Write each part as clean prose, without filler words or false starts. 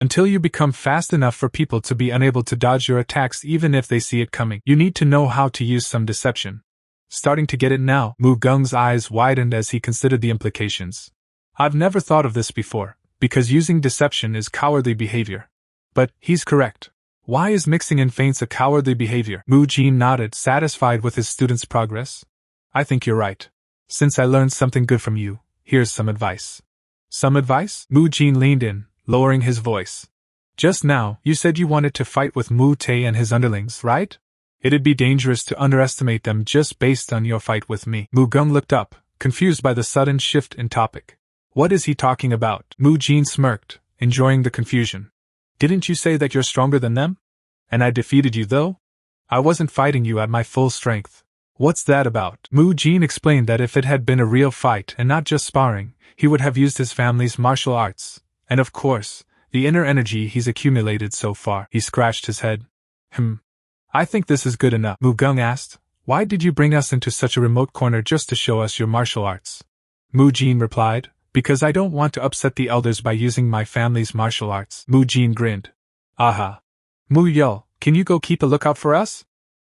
Until you become fast enough for people to be unable to dodge your attacks even if they see it coming. You need to know how to use some deception. Starting to get it now, Mu Gung's eyes widened as he considered the implications. I've never thought of this before, because using deception is cowardly behavior. But he's correct. Why is mixing in feints a cowardly behavior? Mu Jin nodded, satisfied with his student's progress. I think you're right. Since I learned something good from you, here's some advice. Some advice? Mu Jin leaned in, lowering his voice. Just now, you said you wanted to fight with Mu Tae and his underlings, right? It'd be dangerous to underestimate them just based on your fight with me. Mu Gung looked up, confused by the sudden shift in topic. What is he talking about? Mu Jin smirked, enjoying the confusion. Didn't you say that you're stronger than them? And I defeated you though? I wasn't fighting you at my full strength. What's that about? Mu Jin explained that if it had been a real fight and not just sparring, he would have used his family's martial arts, and of course, the inner energy he's accumulated so far. He scratched his head. I think this is good enough. Mu Gung asked, why did you bring us into such a remote corner just to show us your martial arts? Mu Jin replied, because I don't want to upset the elders by using my family's martial arts. Mu Jin grinned. Aha. Mu Yel, can you go keep a lookout for us?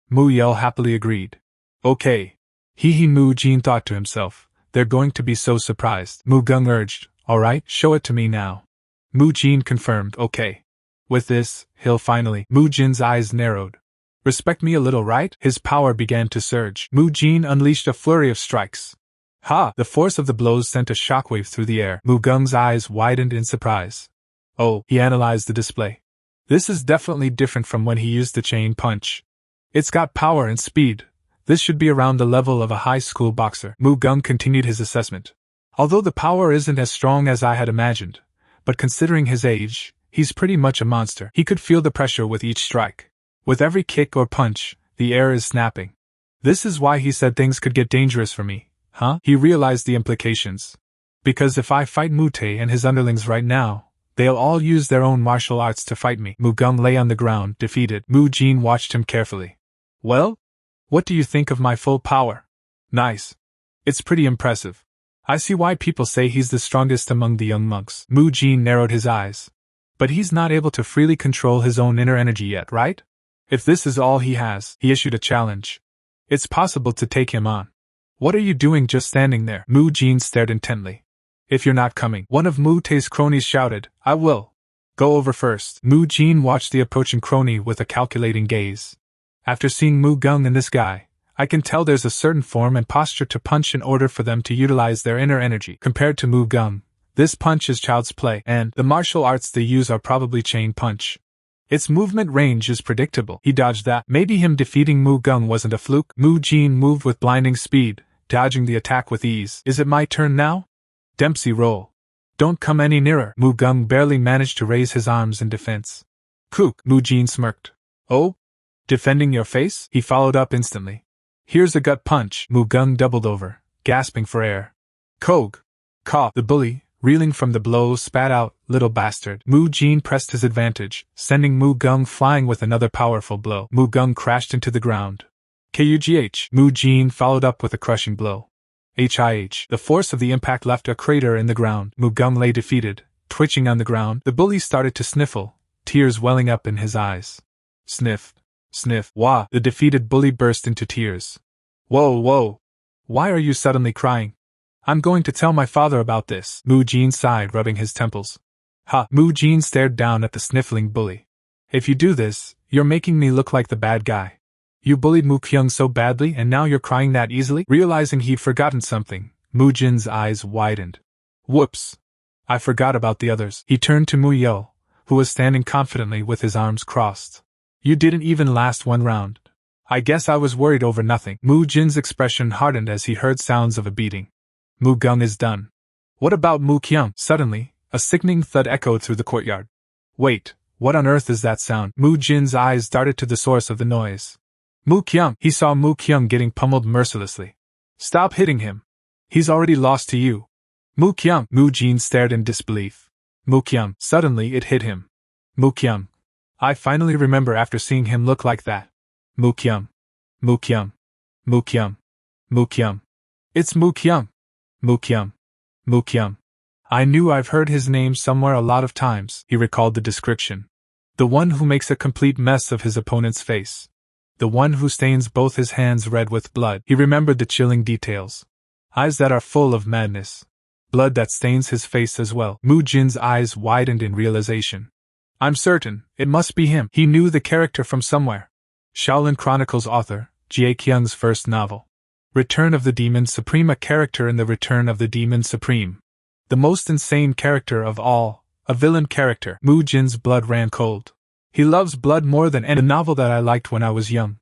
Mu Yel happily agreed. Okay. Mu Jin thought to himself, they're going to be so surprised. Mu Gung urged, alright, show it to me now. Mu Jin confirmed, okay. With this, he'll finally. Mu Jin's eyes narrowed. Respect me a little, right? His power began to surge. Mu Jin unleashed a flurry of strikes. Ha! The force of the blows sent a shockwave through the air. Mu Gung's eyes widened in surprise. Oh, he analyzed the display. This is definitely different from when he used the chain punch. It's got power and speed. This should be around the level of a high school boxer. Mu Gung continued his assessment. Although the power isn't as strong as I had imagined, but considering his age, he's pretty much a monster. He could feel the pressure with each strike. With every kick or punch, the air is snapping. This is why he said things could get dangerous for me, huh? He realized the implications. Because if I fight Mu Tae and his underlings right now, they'll all use their own martial arts to fight me. Mu Gung lay on the ground, defeated. Mu Jin watched him carefully. Well? What do you think of my full power? Nice. It's pretty impressive. I see why people say he's the strongest among the young monks. Mu Jin narrowed his eyes. But he's not able to freely control his own inner energy yet, right? If this is all he has, he issued a challenge. It's possible to take him on. What are you doing just standing there? Mu Jin stared intently. If you're not coming, one of Mu Tae's cronies shouted, I will. Go over first. Mu Jin watched the approaching crony with a calculating gaze. After seeing Mu Gung and this guy, I can tell there's a certain form and posture to punch in order for them to utilize their inner energy. Compared to Mu Gung, this punch is child's play, and the martial arts they use are probably chain punch. Its movement range is predictable. He dodged that. Maybe him defeating Mu Gung wasn't a fluke. Mu Jin moved with blinding speed, dodging the attack with ease. Is it my turn now? Dempsey roll. Don't come any nearer. Mu Gung barely managed to raise his arms in defense. Kook, Mu Jin smirked. Oh? Defending your face? He followed up instantly. Here's a gut punch. Mu Gung doubled over, gasping for air. Kog. Cough. The bully, reeling from the blow, spat out, little bastard. Mu Jin pressed his advantage, sending Mu Gung flying with another powerful blow. Mu Gung crashed into the ground. Kugh. Mu Jin followed up with a crushing blow. HIH. The force of the impact left a crater in the ground. Mu Gung lay defeated, twitching on the ground. The bully started to sniffle, tears welling up in his eyes. Sniff. Sniff. Wah! The defeated bully burst into tears. Whoa, whoa! Why are you suddenly crying? I'm going to tell my father about this. Mu Jin sighed, rubbing his temples. Ha! Mu Jin stared down at the sniffling bully. If you do this, you're making me look like the bad guy. You bullied Mu Kyung so badly and now you're crying that easily? Realizing he'd forgotten something, Mu Jin's eyes widened. Whoops! I forgot about the others. He turned to Mu Yo, who was standing confidently with his arms crossed. You didn't even last one round. I guess I was worried over nothing. Mu Jin's expression hardened as he heard sounds of a beating. Mu Gung is done. What about Mu Kyung? Suddenly, a sickening thud echoed through the courtyard. Wait, what on earth is that sound? Mu Jin's eyes darted to the source of the noise. Mu Kyung! He saw Mu Kyung getting pummeled mercilessly. Stop hitting him. He's already lost to you. Mu Kyung! Mu Jin stared in disbelief. Mu Kyung! Suddenly it hit him. Mu Kyung! I finally remember after seeing him look like that. Mu Kyung! Mu Kyung! Mu Kyung! Mu Kyung! It's Mu Kyung! Mu Kyung! Mu Kyung! I knew I've heard his name somewhere a lot of times, he recalled the description. The one who makes a complete mess of his opponent's face. The one who stains both his hands red with blood. He remembered the chilling details. Eyes that are full of madness. Blood that stains his face as well. Mu Jin's eyes widened in realization. I'm certain, it must be him. He knew the character from somewhere. Shaolin Chronicles author, Jie Kyung's first novel. Return of the Demon Supreme, a character in the Return of the Demon Supreme. The most insane character of all, a villain character. Mu Jin's blood ran cold. He loves blood more than any novel that I liked when I was young.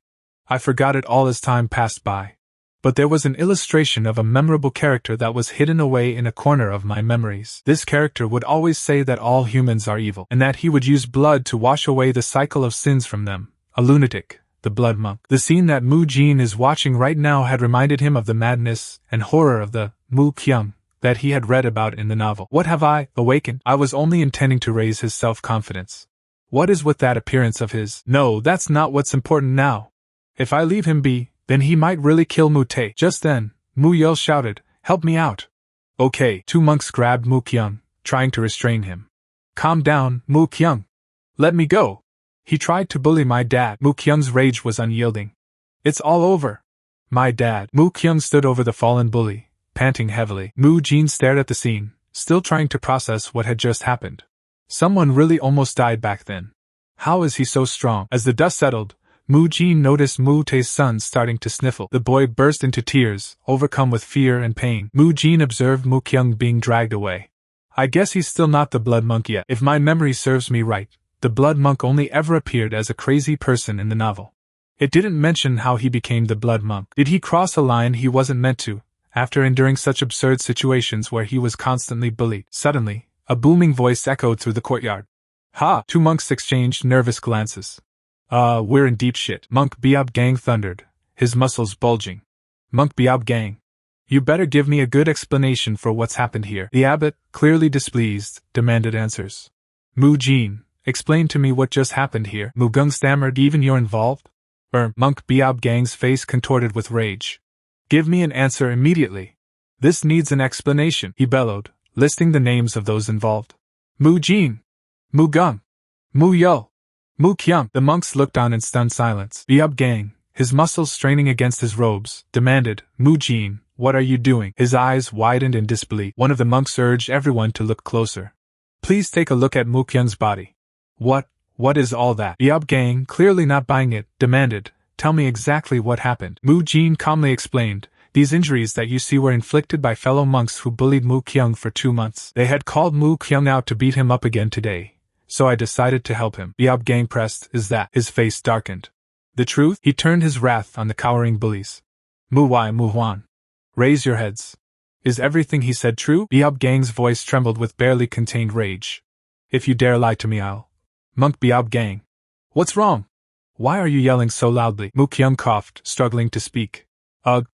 I forgot it all as time passed by. But there was an illustration of a memorable character that was hidden away in a corner of my memories. This character would always say that all humans are evil, and that he would use blood to wash away the cycle of sins from them. A lunatic, the blood monk. The scene that Mu Jin is watching right now had reminded him of the madness and horror of the Mu Kyung that he had read about in the novel. What have I awakened? I was only intending to raise his self-confidence. What is with that appearance of his? No, that's not what's important now. If I leave him be, then he might really kill Mu Tae. Just then, Mu Yel shouted, "Help me out!" Okay. Two monks grabbed Mu Kyung, trying to restrain him. Calm down, Mu Kyung. Let me go. He tried to bully my dad. Mu Kyung's rage was unyielding. It's all over. My dad. Mu Kyung stood over the fallen bully, panting heavily. Mu Jin stared at the scene, still trying to process what had just happened. Someone really almost died back then. How is he so strong? As the dust settled, Mu Jin noticed Mu Tae's son starting to sniffle. The boy burst into tears, overcome with fear and pain. Mu Jin observed Mu Kyung being dragged away. I guess he's still not the blood monk yet. If my memory serves me right, the blood monk only ever appeared as a crazy person in the novel. It didn't mention how he became the blood monk. Did he cross a line he wasn't meant to, after enduring such absurd situations where he was constantly bullied? Suddenly, a booming voice echoed through the courtyard. Ha! Two monks exchanged nervous glances. We're in deep shit. Monk Biob Gang thundered, his muscles bulging. Monk Biob Gang. You better give me a good explanation for what's happened here. The abbot, clearly displeased, demanded answers. Mu Jin, explain to me what just happened here. Mu Gung stammered, even you're involved? Monk Biob Gang's face contorted with rage. Give me an answer immediately. This needs an explanation, he bellowed, listing the names of those involved. Mu Jin. Mu Gung. Mu Yo. Mu Kyung. The monks looked on in stunned silence. Biob Gang, his muscles straining against his robes, demanded, Mu Jin, what are you doing? His eyes widened in disbelief. One of the monks urged everyone to look closer. Please take a look at Mu Kyung's body. What is all that? Biob Gang, clearly not buying it, demanded, tell me exactly what happened. Mu Jin calmly explained, these injuries that you see were inflicted by fellow monks who bullied Mu Kyung for 2 months. They had called Mu Kyung out to beat him up again today, so I decided to help him. Biob Gang pressed, is that? His face darkened. The truth? He turned his wrath on the cowering bullies. Mu Wai Mu Huan. Raise your heads. Is everything he said true? Biob Gang's voice trembled with barely contained rage. If you dare lie to me, I'll... Monk Biob Gang. What's wrong? Why are you yelling so loudly? Mu Kyung coughed, struggling to speak. Ugh.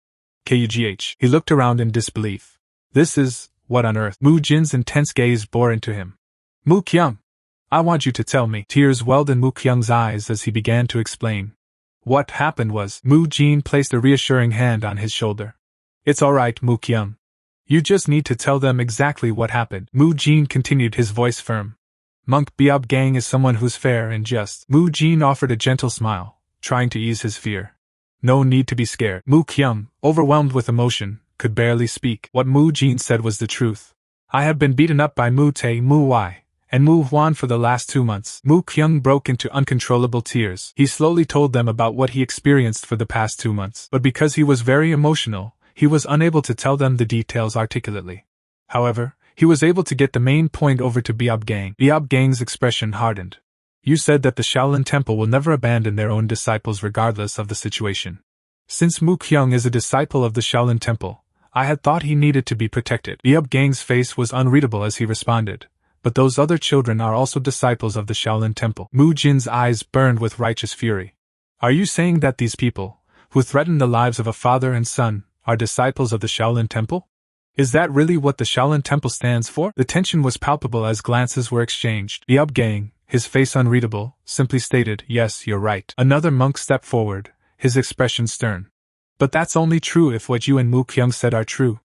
Kugh. He looked around in disbelief. This is... what on earth? Mu Jin's intense gaze bore into him. Mu Kyung. I want you to tell me. Tears welled in Mu Kyung's eyes as he began to explain. What happened was... Mu Jin placed a reassuring hand on his shoulder. It's alright, Mu Kyung. You just need to tell them exactly what happened. Mu Jin continued, his voice firm. Monk Biob Gang is someone who's fair and just. Mu Jin offered a gentle smile, trying to ease his fear. No need to be scared. Mu Kyung, overwhelmed with emotion, could barely speak. What Mu Jin said was the truth. I have been beaten up by Mu Tae, Mu Wai, and Mu Huan for the last 2 months. Mu Kyung broke into uncontrollable tears. He slowly told them about what he experienced for the past 2 months. But because he was very emotional, he was unable to tell them the details articulately. However, he was able to get the main point over to Biob Gang. Biob Gang's expression hardened. You said that the Shaolin Temple will never abandon their own disciples regardless of the situation. Since Mu Kyung is a disciple of the Shaolin Temple, I had thought he needed to be protected. Biob Gang's face was unreadable as he responded. But those other children are also disciples of the Shaolin Temple. Mu Jin's eyes burned with righteous fury. Are you saying that these people, who threaten the lives of a father and son, are disciples of the Shaolin Temple? Is that really what the Shaolin Temple stands for? The tension was palpable as glances were exchanged. Biob Gang, his face unreadable, simply stated, yes, you're right. Another monk stepped forward, his expression stern. But that's only true if what you and Mu Kyung said are true.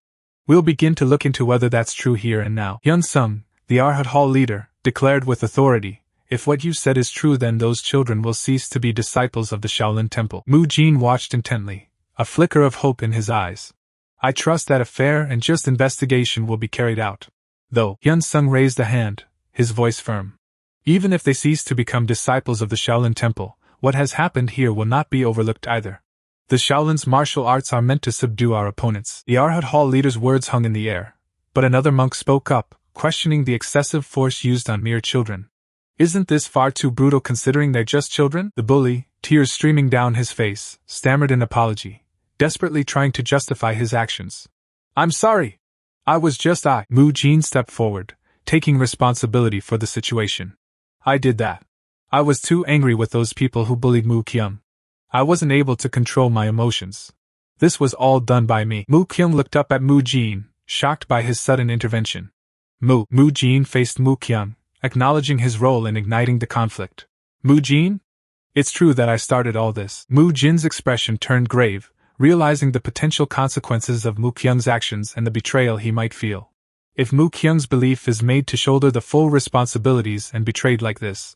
We'll begin to look into whether that's true here and now. Hyun Sung, the Arhat Hall leader, declared with authority, if what you said is true, then those children will cease to be disciples of the Shaolin Temple. Mu Jin watched intently, a flicker of hope in his eyes. I trust that a fair and just investigation will be carried out. Though, Hyun Sung raised a hand, his voice firm. Even if they cease to become disciples of the Shaolin Temple, what has happened here will not be overlooked either. The Shaolin's martial arts are meant to subdue our opponents. The Arhat Hall leader's words hung in the air, but another monk spoke up, questioning the excessive force used on mere children. Isn't this far too brutal considering they're just children? The bully, tears streaming down his face, stammered an apology, desperately trying to justify his actions. I'm sorry. I was just Mu Jin stepped forward, taking responsibility for the situation. I did that. I was too angry with those people who bullied Mu Kyung. I wasn't able to control my emotions. This was all done by me. Mu Kyung looked up at Mu Jin, shocked by his sudden intervention. Mu Jin faced Mu Kyung, acknowledging his role in igniting the conflict. Mu Jin? It's true that I started all this. Mu Jin's expression turned grave, realizing the potential consequences of Mu Kyung's actions and the betrayal he might feel. If Mu Kyung's belief is made to shoulder the full responsibilities and betrayed like this,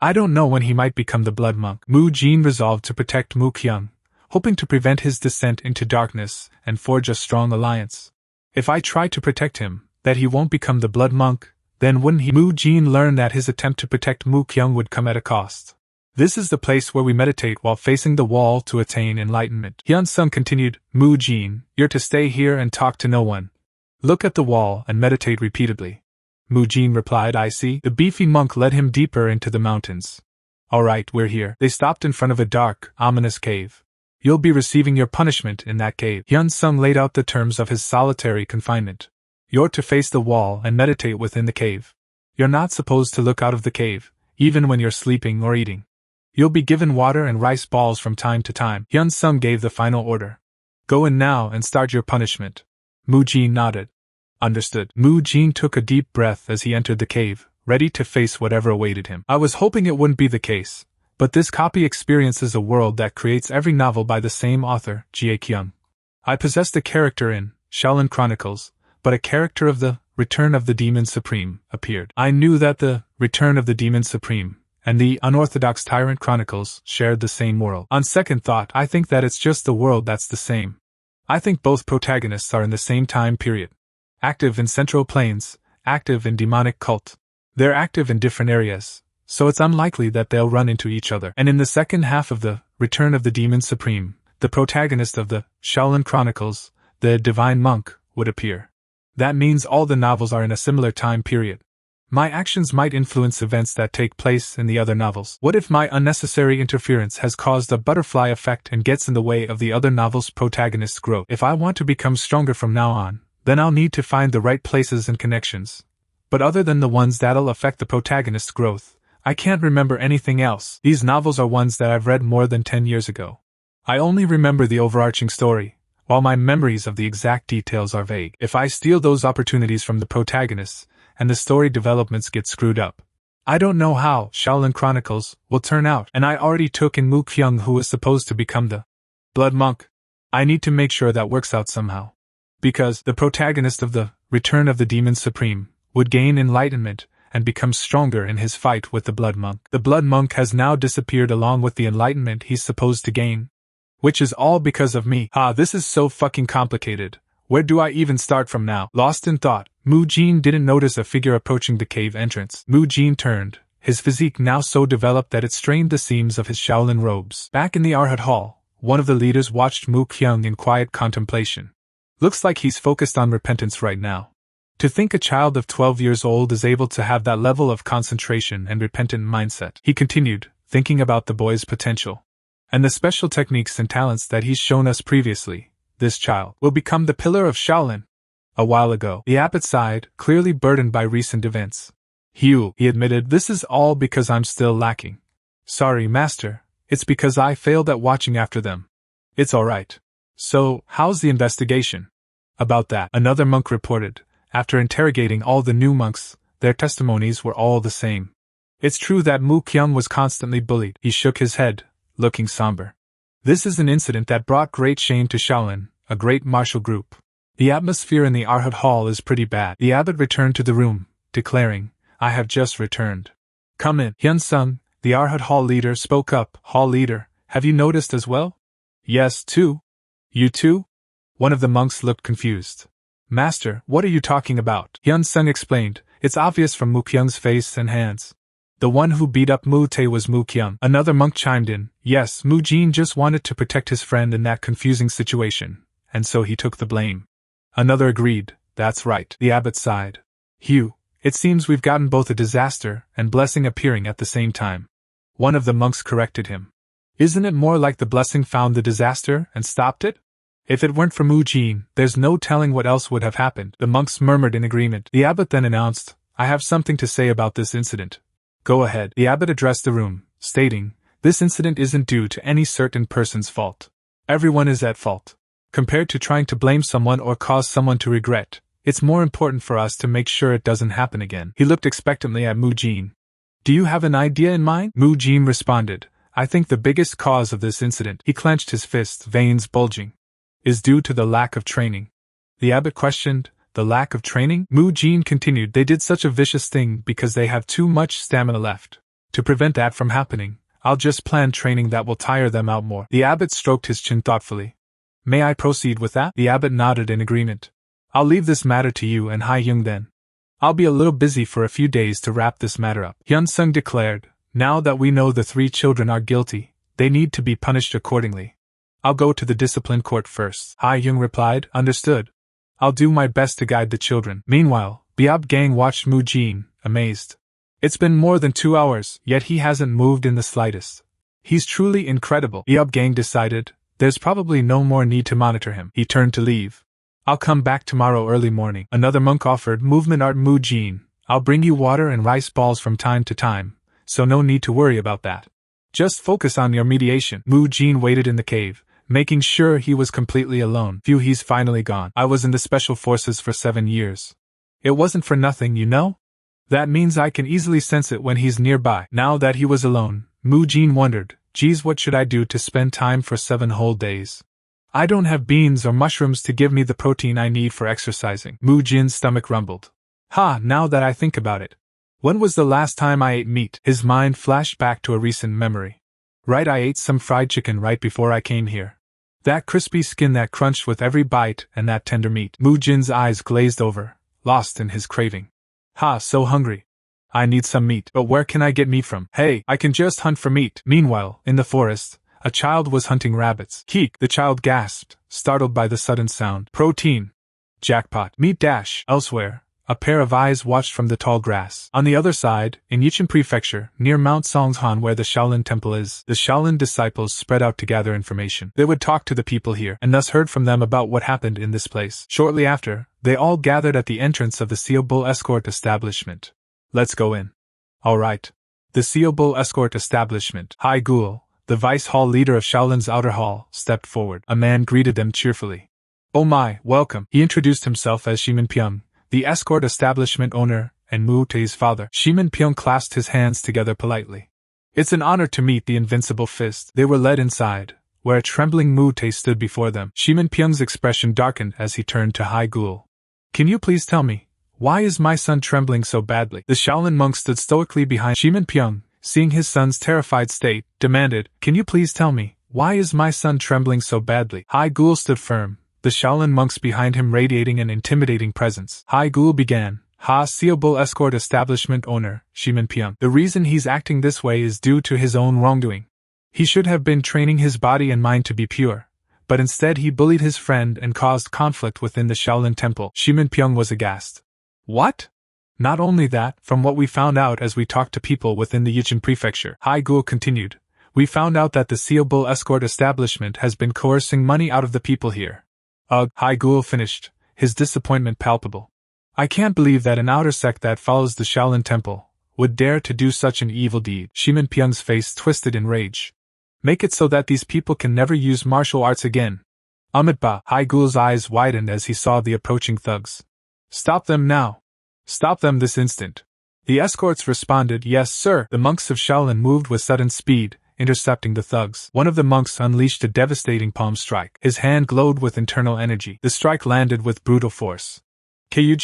I don't know when he might become the blood monk. Mu Jin resolved to protect Mu Kyung, hoping to prevent his descent into darkness and forge a strong alliance. If I try to protect him, that he won't become the blood monk, then wouldn't he? Mu Jin learned that his attempt to protect Mu Kyung would come at a cost. This is the place where we meditate while facing the wall to attain enlightenment. Hyun Sung continued, Mu Jin, you're to stay here and talk to no one. Look at the wall and meditate repeatedly. Mu Jin replied, I see. The beefy monk led him deeper into the mountains. Alright, we're here. They stopped in front of a dark, ominous cave. You'll be receiving your punishment in that cave. Hyun Sung laid out the terms of his solitary confinement. You're to face the wall and meditate within the cave. You're not supposed to look out of the cave, even when you're sleeping or eating. You'll be given water and rice balls from time to time. Hyun Sung gave the final order. Go in now and start your punishment. Mu Jin nodded. Understood. Mu Jin took a deep breath as he entered the cave, ready to face whatever awaited him. I was hoping it wouldn't be the case, but this copy experiences a world that creates every novel by the same author, Jie Kyung. I possessed a character in Shaolin Chronicles, but a character of the Return of the Demon Supreme appeared. I knew that the Return of the Demon Supreme and the Unorthodox Tyrant Chronicles shared the same world. On second thought, I think that it's just the world that's the same. I think both protagonists are in the same time period. Active in Central Plains, active in demonic cult. They're active in different areas, so it's unlikely that they'll run into each other. And in the second half of the Return of the Demon Supreme, the protagonist of the Shaolin Chronicles, the Divine Monk, would appear. That means all the novels are in a similar time period. My actions might influence events that take place in the other novels. What if my unnecessary interference has caused a butterfly effect and gets in the way of the other novel's protagonist's growth? If I want to become stronger from now on, then I'll need to find the right places and connections. But other than the ones that'll affect the protagonist's growth, I can't remember anything else. These novels are ones that I've read more than 10 years ago. I only remember the overarching story, while my memories of the exact details are vague. If I steal those opportunities from the protagonists, and the story developments get screwed up, I don't know how Shaolin Chronicles will turn out. And I already took in Mu Kyung, who is supposed to become the Blood Monk. I need to make sure that works out somehow. Because the protagonist of the Return of the Demon Supreme would gain enlightenment and become stronger in his fight with the Blood Monk. The Blood Monk has now disappeared along with the enlightenment he's supposed to gain. Which is all because of me. This is so fucking complicated. Where do I even start from now? Lost in thought, Mu Jin didn't notice a figure approaching the cave entrance. Mu Jin turned, his physique now so developed that it strained the seams of his Shaolin robes. Back in the Arhat Hall, one of the leaders watched Mu Kyung in quiet contemplation. Looks like he's focused on repentance right now. To think a child of 12 years old is able to have that level of concentration and repentant mindset. He continued, thinking about the boy's potential. And the special techniques and talents that he's shown us previously. This child will become the pillar of Shaolin. A while ago, the abbot sighed, clearly burdened by recent events. He admitted, this is all because I'm still lacking. Sorry, master, it's because I failed at watching after them. It's alright. So, how's the investigation? About that, another monk reported. After interrogating all the new monks, their testimonies were all the same. It's true that Mu Kyung was constantly bullied. He shook his head, looking somber. This is an incident that brought great shame to Shaolin, a great martial group. The atmosphere in the Arhat Hall is pretty bad. The abbot returned to the room, declaring, I have just returned. Come in. Hyun-sung, the Arhat Hall leader, spoke up. Hall leader, have you noticed as well? Yes, too. You too? One of the monks looked confused. Master, what are you talking about? Hyun-sung explained, it's obvious from Mu-kyung's face and hands. The one who beat up Mu-tae was Mu-kyung. Another monk chimed in, yes, Mu-jin just wanted to protect his friend in that confusing situation, and so he took the blame. Another agreed, that's right. The abbot sighed. Hugh, it seems we've gotten both a disaster and blessing appearing at the same time. One of the monks corrected him. Isn't it more like the blessing found the disaster and stopped it? If it weren't for Mu-jin, there's no telling what else would have happened. The monks murmured in agreement. The abbot then announced, I have something to say about this incident. Go ahead. The abbot addressed the room, stating, this incident isn't due to any certain person's fault. Everyone is at fault. Compared to trying to blame someone or cause someone to regret, it's more important for us to make sure it doesn't happen again. He looked expectantly at Mu-jin. Do you have an idea in mind? Mu-jin responded, I think the biggest cause of this incident, he clenched his fists, veins bulging, is due to the lack of training. The abbot questioned, the lack of training? Mu-jin continued, they did such a vicious thing because they have too much stamina left. To prevent that from happening, I'll just plan training that will tire them out more. The abbot stroked his chin thoughtfully. May I proceed with that? The abbot nodded in agreement. I'll leave this matter to you and Hai-young then. I'll be a little busy for a few days to wrap this matter up. Hyun-sung declared, now that we know the 3 children are guilty, they need to be punished accordingly. I'll go to the discipline court first. Hai-young replied, understood. I'll do my best to guide the children. Meanwhile, Byeop Gang watched Mu-jin, amazed. It's been more than 2 hours, yet he hasn't moved in the slightest. He's truly incredible. Byeop Gang decided, there's probably no more need to monitor him. He turned to leave. I'll come back tomorrow early morning. Another monk offered movement art. Mu-jin, I'll bring you water and rice balls from time to time, so no need to worry about that. Just focus on your mediation. Mu-jin waited in the cave, making sure he was completely alone. Phew, he's finally gone. I was in the special forces for 7 years. It wasn't for nothing, you know? That means I can easily sense it when he's nearby. Now that he was alone, Mu-jin wondered, geez, what should I do to spend time for 7 whole days? I don't have beans or mushrooms to give me the protein I need for exercising. Mu-jin's stomach rumbled. Now that I think about it. When was the last time I ate meat? His mind flashed back to a recent memory. Right, I ate some fried chicken right before I came here. That crispy skin that crunched with every bite and that tender meat. Mu-jin's eyes glazed over, lost in his craving. So hungry. I need some meat, but where can I get meat from? Hey, I can just hunt for meat. Meanwhile, in the forest, a child was hunting rabbits. Keek, the child gasped, startled by the sudden sound. Protein. Jackpot. Meat dash. Elsewhere, a pair of eyes watched from the tall grass. On the other side, in Yichun Prefecture, near Mount Songhan where the Shaolin Temple is, the Shaolin disciples spread out to gather information. They would talk to the people here, and thus heard from them about what happened in this place. Shortly after, they all gathered at the entrance of the Seobull escort establishment. Let's go in. Alright. The Seobull escort establishment. Hai Gul, the vice hall leader of Shaolin's outer hall, stepped forward. A man greeted them cheerfully. Oh my, welcome. He introduced himself as Shimin Pyong, the escort establishment owner, and Mu-tae's father. Shimin Pyong clasped his hands together politely. It's an honor to meet the invincible fist. They were led inside, where a trembling Mu-tae stood before them. Shimin Pyong's expression darkened as he turned to Hai Gul. Can you please tell me, why is my son trembling so badly? The Shaolin monk stood stoically behind Shimin Pyong, seeing his son's terrified state, demanded, Can you please tell me, why is my son trembling so badly? Hai Gul stood firm, the Shaolin monks behind him radiating an intimidating presence. Hai Gul began, Seobull escort establishment owner, Shimin Pyong. The reason he's acting this way is due to his own wrongdoing. He should have been training his body and mind to be pure, but instead he bullied his friend and caused conflict within the Shaolin temple. Shimin Pyong was aghast. What? Not only that, from what we found out as we talked to people within the Yichun Prefecture, Hai Gul continued, we found out that the Seobull escort establishment has been coercing money out of the people here. Hai Gul finished, his disappointment palpable. I can't believe that an outer sect that follows the Shaolin temple would dare to do such an evil deed. Shimin Pyong's face twisted in rage. Make it so that these people can never use martial arts again. Ba. Hai Gul's eyes widened as he saw the approaching thugs. Stop them now. Stop them this instant. The escorts responded, Yes, sir. The monks of Shaolin moved with sudden speed, intercepting the thugs. One of the monks unleashed a devastating palm strike. His hand glowed with internal energy. The strike landed with brutal force. Kugh!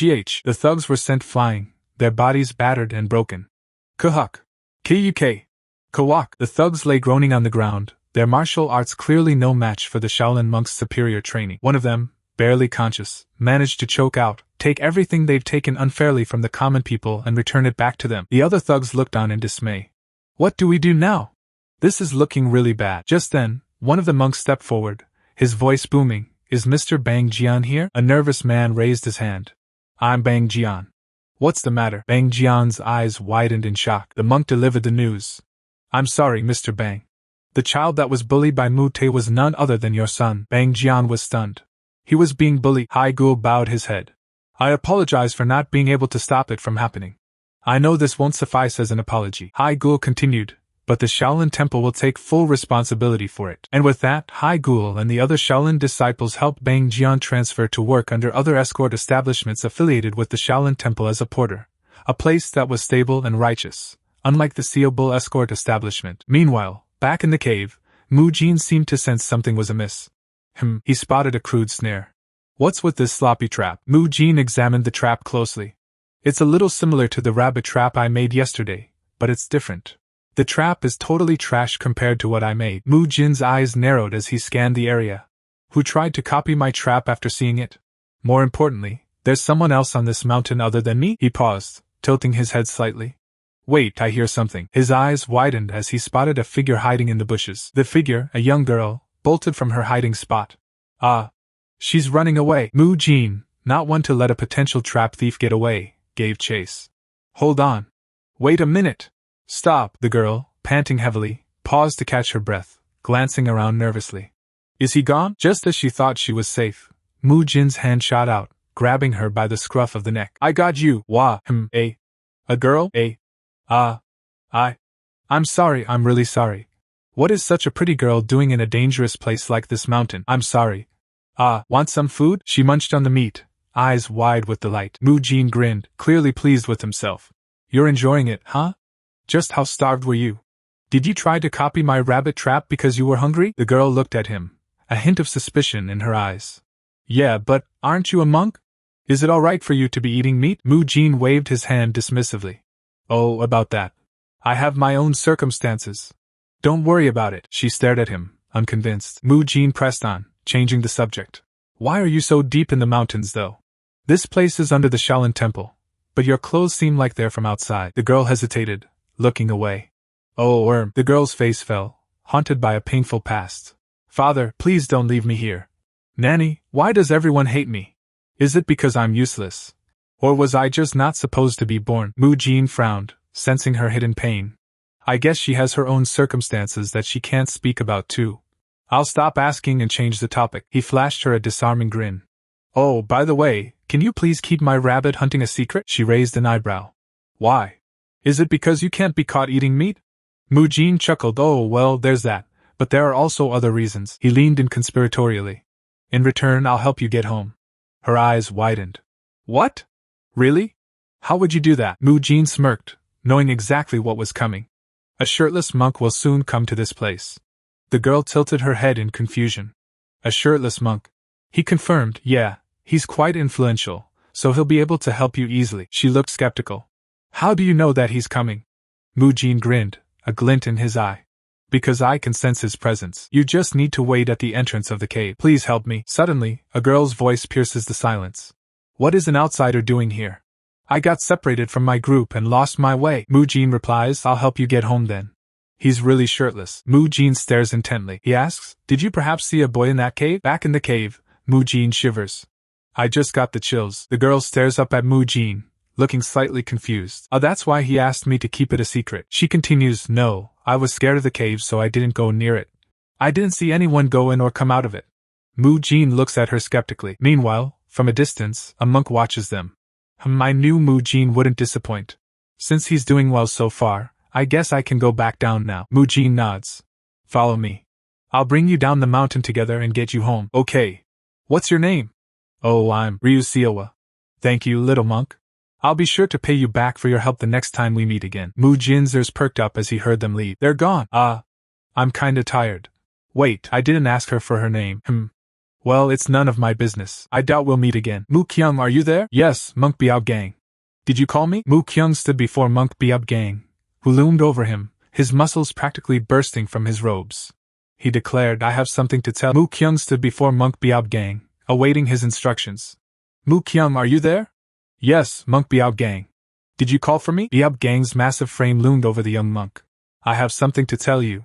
The thugs were sent flying, their bodies battered and broken. Kuhuk! Kuk! Kawak! The thugs lay groaning on the ground, their martial arts clearly no match for the Shaolin monks' superior training. One of them, barely conscious, managed to choke out, take everything they've taken unfairly from the common people and return it back to them. The other thugs looked on in dismay. What do we do now? This is looking really bad. Just then, one of the monks stepped forward, his voice booming. Is Mr. Bang Jian here? A nervous man raised his hand. I'm Bang Jian. What's the matter? Bang Jian's eyes widened in shock. The monk delivered the news. I'm sorry, Mr. Bang. The child that was bullied by Mu Te was none other than your son. Bang Jian was stunned. He was being bullied. Hai Gul bowed his head. I apologize for not being able to stop it from happening. I know this won't suffice as an apology. Hai Gul continued, but the Shaolin Temple will take full responsibility for it. And with that, Hai Gul and the other Shaolin disciples helped Bang Jian transfer to work under other escort establishments affiliated with the Shaolin Temple as a porter, a place that was stable and righteous, unlike the Seo Bull escort establishment. Meanwhile, back in the cave, Mu Jin seemed to sense something was amiss. He spotted a crude snare. What's with this sloppy trap? Mu Jin examined the trap closely. It's a little similar to the rabbit trap I made yesterday, but it's different. The trap is totally trash compared to what I made. Mu Jin's eyes narrowed as he scanned the area. Who tried to copy my trap after seeing it? More importantly, there's someone else on this mountain other than me? He paused, tilting his head slightly. Wait, I hear something. His eyes widened as he spotted a figure hiding in the bushes. The figure, a young girl, bolted from her hiding spot. Ah! She's running away. Mu Jin, not one to let a potential trap thief get away, gave chase. Hold on. Wait a minute. Stop! The girl, panting heavily, paused to catch her breath, glancing around nervously. Is he gone? Just as she thought she was safe, Mu Jin's hand shot out, grabbing her by the scruff of the neck. I got you! Wah! A girl? I'm sorry, I'm really sorry. What is such a pretty girl doing in a dangerous place like this mountain? I'm sorry. Want some food? She munched on the meat, eyes wide with delight. Mu Jin grinned, clearly pleased with himself. You're enjoying it, huh? Just how starved were you? Did you try to copy my rabbit trap because you were hungry? The girl looked at him, a hint of suspicion in her eyes. Yeah, but aren't you a monk? Is it all right for you to be eating meat? Mu Jin waved his hand dismissively. Oh, about that. I have my own circumstances. Don't worry about it. She stared at him, unconvinced. Mu Jin pressed on, changing the subject. Why are you so deep in the mountains, though? This place is under the Shaolin Temple, but your clothes seem like they're from outside. The girl hesitated, looking away. Oh, the girl's face fell, haunted by a painful past. Father, please don't leave me here. Nanny, why does everyone hate me? Is it because I'm useless? Or was I just not supposed to be born? Mu Jin frowned, sensing her hidden pain. I guess she has her own circumstances that she can't speak about too. I'll stop asking and change the topic. He flashed her a disarming grin. Oh, by the way, can you please keep my rabbit hunting a secret? She raised an eyebrow. Why? Is it because you can't be caught eating meat? Mu Jin chuckled. Oh, well, there's that, but there are also other reasons. He leaned in conspiratorially. In return, I'll help you get home. Her eyes widened. What? Really? How would you do that? Mu Jin smirked, knowing exactly what was coming. A shirtless monk will soon come to this place. The girl tilted her head in confusion. A shirtless monk? He confirmed, yeah, he's quite influential, so he'll be able to help you easily. She looked skeptical. How do you know that he's coming? Mu Jin grinned, a glint in his eye. Because I can sense his presence. You just need to wait at the entrance of the cave. Please help me. Suddenly, a girl's voice pierces the silence. What is an outsider doing here? I got separated from my group and lost my way. Mu Jin replies, I'll help you get home then. He's really shirtless. Mu Jin stares intently. He asks, did you perhaps see a boy in that cave? Back in the cave, Mu Jin shivers. I just got the chills. The girl stares up at Mu Jin, looking slightly confused. Oh, that's why he asked me to keep it a secret. She continues, no, I was scared of the cave so I didn't go near it. I didn't see anyone go in or come out of it. Mu Jin looks at her skeptically. Meanwhile, from a distance, a monk watches them. I knew Mu Jin wouldn't disappoint. Since he's doing well so far, I guess I can go back down now. Mu Jin nods. Follow me. I'll bring you down the mountain together and get you home. Okay. What's your name? Oh, I'm Ryu Siowa. Thank you, little monk. I'll be sure to pay you back for your help the next time we meet again. Mu Jin's ears perked up as he heard them leave. They're gone. I'm kinda tired. Wait, I didn't ask her for her name. Well, it's none of my business. I doubt we'll meet again. Mu Kyung, are you there? Yes, Monk Biao Gang. Did you call me? Mu Kyung stood before Monk Biao Gang, who loomed over him, his muscles practically bursting from his robes. He declared, I have something to tell. Mu Kyung stood before Monk Biao Gang, awaiting his instructions. Mu Kyung, are you there? Yes, Monk Biao Gang. Did you call for me? Biao Gang's massive frame loomed over the young monk. I have something to tell you.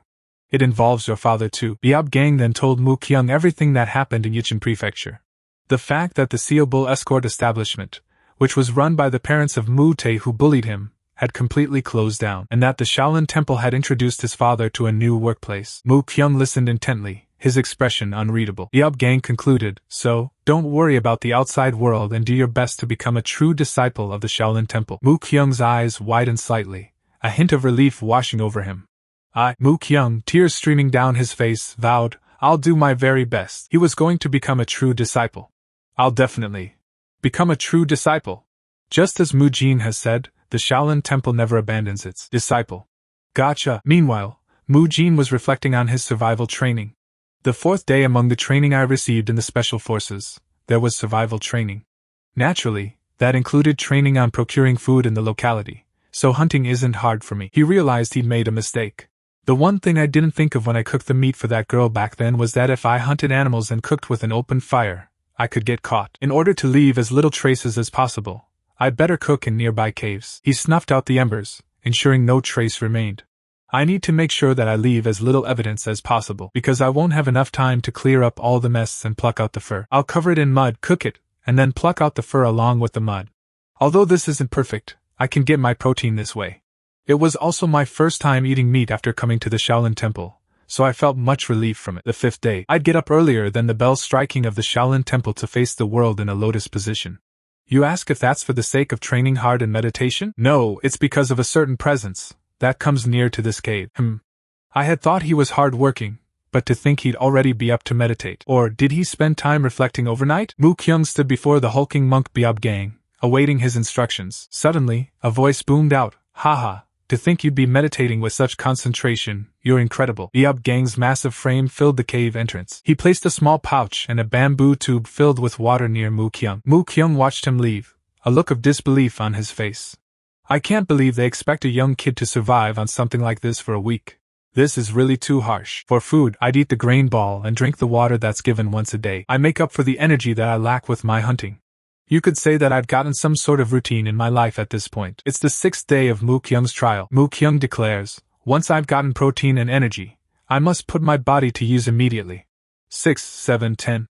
It involves your father too. Biao Gang then told Mu Kyung everything that happened in Yichun Prefecture. The fact that the Seobull escort establishment, which was run by the parents of Mu Tae who bullied him, had completely closed down, and that the Shaolin Temple had introduced his father to a new workplace. Mu Kyung listened intently, his expression unreadable. Biao Gang concluded, so, don't worry about the outside world and do your best to become a true disciple of the Shaolin Temple. Mu Kyung's eyes widened slightly, a hint of relief washing over him. Mu Kyung, tears streaming down his face, vowed, I'll do my very best. He was going to become a true disciple. I'll definitely become a true disciple. Just as Mu Jin has said, the Shaolin Temple never abandons its disciple. Gotcha. Meanwhile, Mu Jin was reflecting on his survival training. The fourth day among the training I received in the Special Forces, there was survival training. Naturally, that included training on procuring food in the locality, so hunting isn't hard for me. He realized he'd made a mistake. The one thing I didn't think of when I cooked the meat for that girl back then was that if I hunted animals and cooked with an open fire, I could get caught. In order to leave as little traces as possible, I'd better cook in nearby caves. He snuffed out the embers, ensuring no trace remained. I need to make sure that I leave as little evidence as possible, because I won't have enough time to clear up all the mess and pluck out the fur. I'll cover it in mud, cook it, and then pluck out the fur along with the mud. Although this isn't perfect, I can get my protein this way. It was also my first time eating meat after coming to the Shaolin Temple, so I felt much relief from it. The fifth day, I'd get up earlier than the bell striking of the Shaolin Temple to face the world in a lotus position. You ask if that's for the sake of training hard in meditation? No, it's because of a certain presence that comes near to this cave. I had thought he was hard-working, but to think he'd already be up to meditate. Or did he spend time reflecting overnight? Mu Kyung stood before the hulking monk Biab Gang, awaiting his instructions. Suddenly, a voice boomed out, Haha, to think you'd be meditating with such concentration, you're incredible. Biab Gang's massive frame filled the cave entrance. He placed a small pouch and a bamboo tube filled with water near Mu Kyung. Mu Kyung watched him leave, a look of disbelief on his face. I can't believe they expect a young kid to survive on something like this for a week. This is really too harsh. For food, I'd eat the grain ball and drink the water that's given once a day. I make up for the energy that I lack with my hunting. You could say that I've gotten some sort of routine in my life at this point. It's the 6th day of Mu Kyung's trial. Mu Kyung declares, once I've gotten protein and energy, I must put my body to use immediately. 6, 7, 10.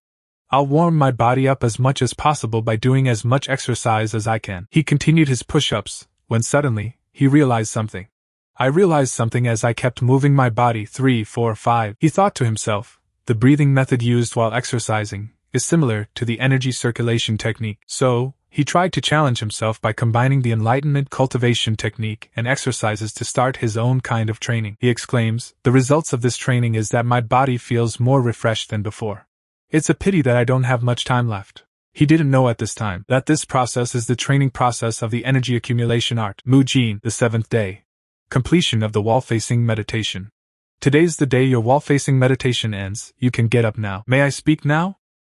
I'll warm my body up as much as possible by doing as much exercise as I can. He continued his push-ups, when suddenly, he realized something. I realized something as I kept moving my body. 3, 4, 5. He thought to himself, the breathing method used while exercising is similar to the energy circulation technique. So, he tried to challenge himself by combining the enlightenment cultivation technique and exercises to start his own kind of training. He exclaims, the results of this training is that my body feels more refreshed than before. It's a pity that I don't have much time left. He didn't know at this time that this process is the training process of the energy accumulation art. Mu Jin, the 7th day. Completion of the wall-facing meditation. Today's the day your wall-facing meditation ends. You can get up now. May I speak now?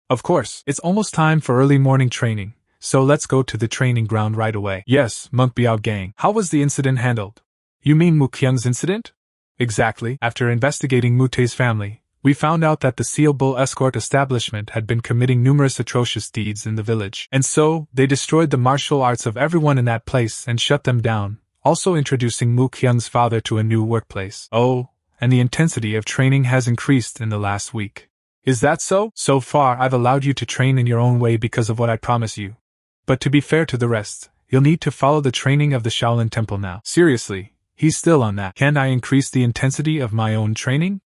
Of course, it's almost time for early morning training, so let's go to the training ground right away. Yes, Monk Biao Gang. How was the incident handled? You mean Mu Kyung's incident? Exactly. After investigating Mu Tae's family, we found out that the Seobull escort establishment had been committing numerous atrocious deeds in the village, and so, they destroyed the martial arts of everyone in that place and shut them down, also introducing Mu Kyung's father to a new workplace. Oh, and the intensity of training has increased in the last week. Is that so? So far I've allowed you to train in your own way because of what I promise you. But to be fair to the rest, you'll need to follow the training of the Shaolin Temple now. Seriously, he's still on that. Can I increase the intensity of my own training?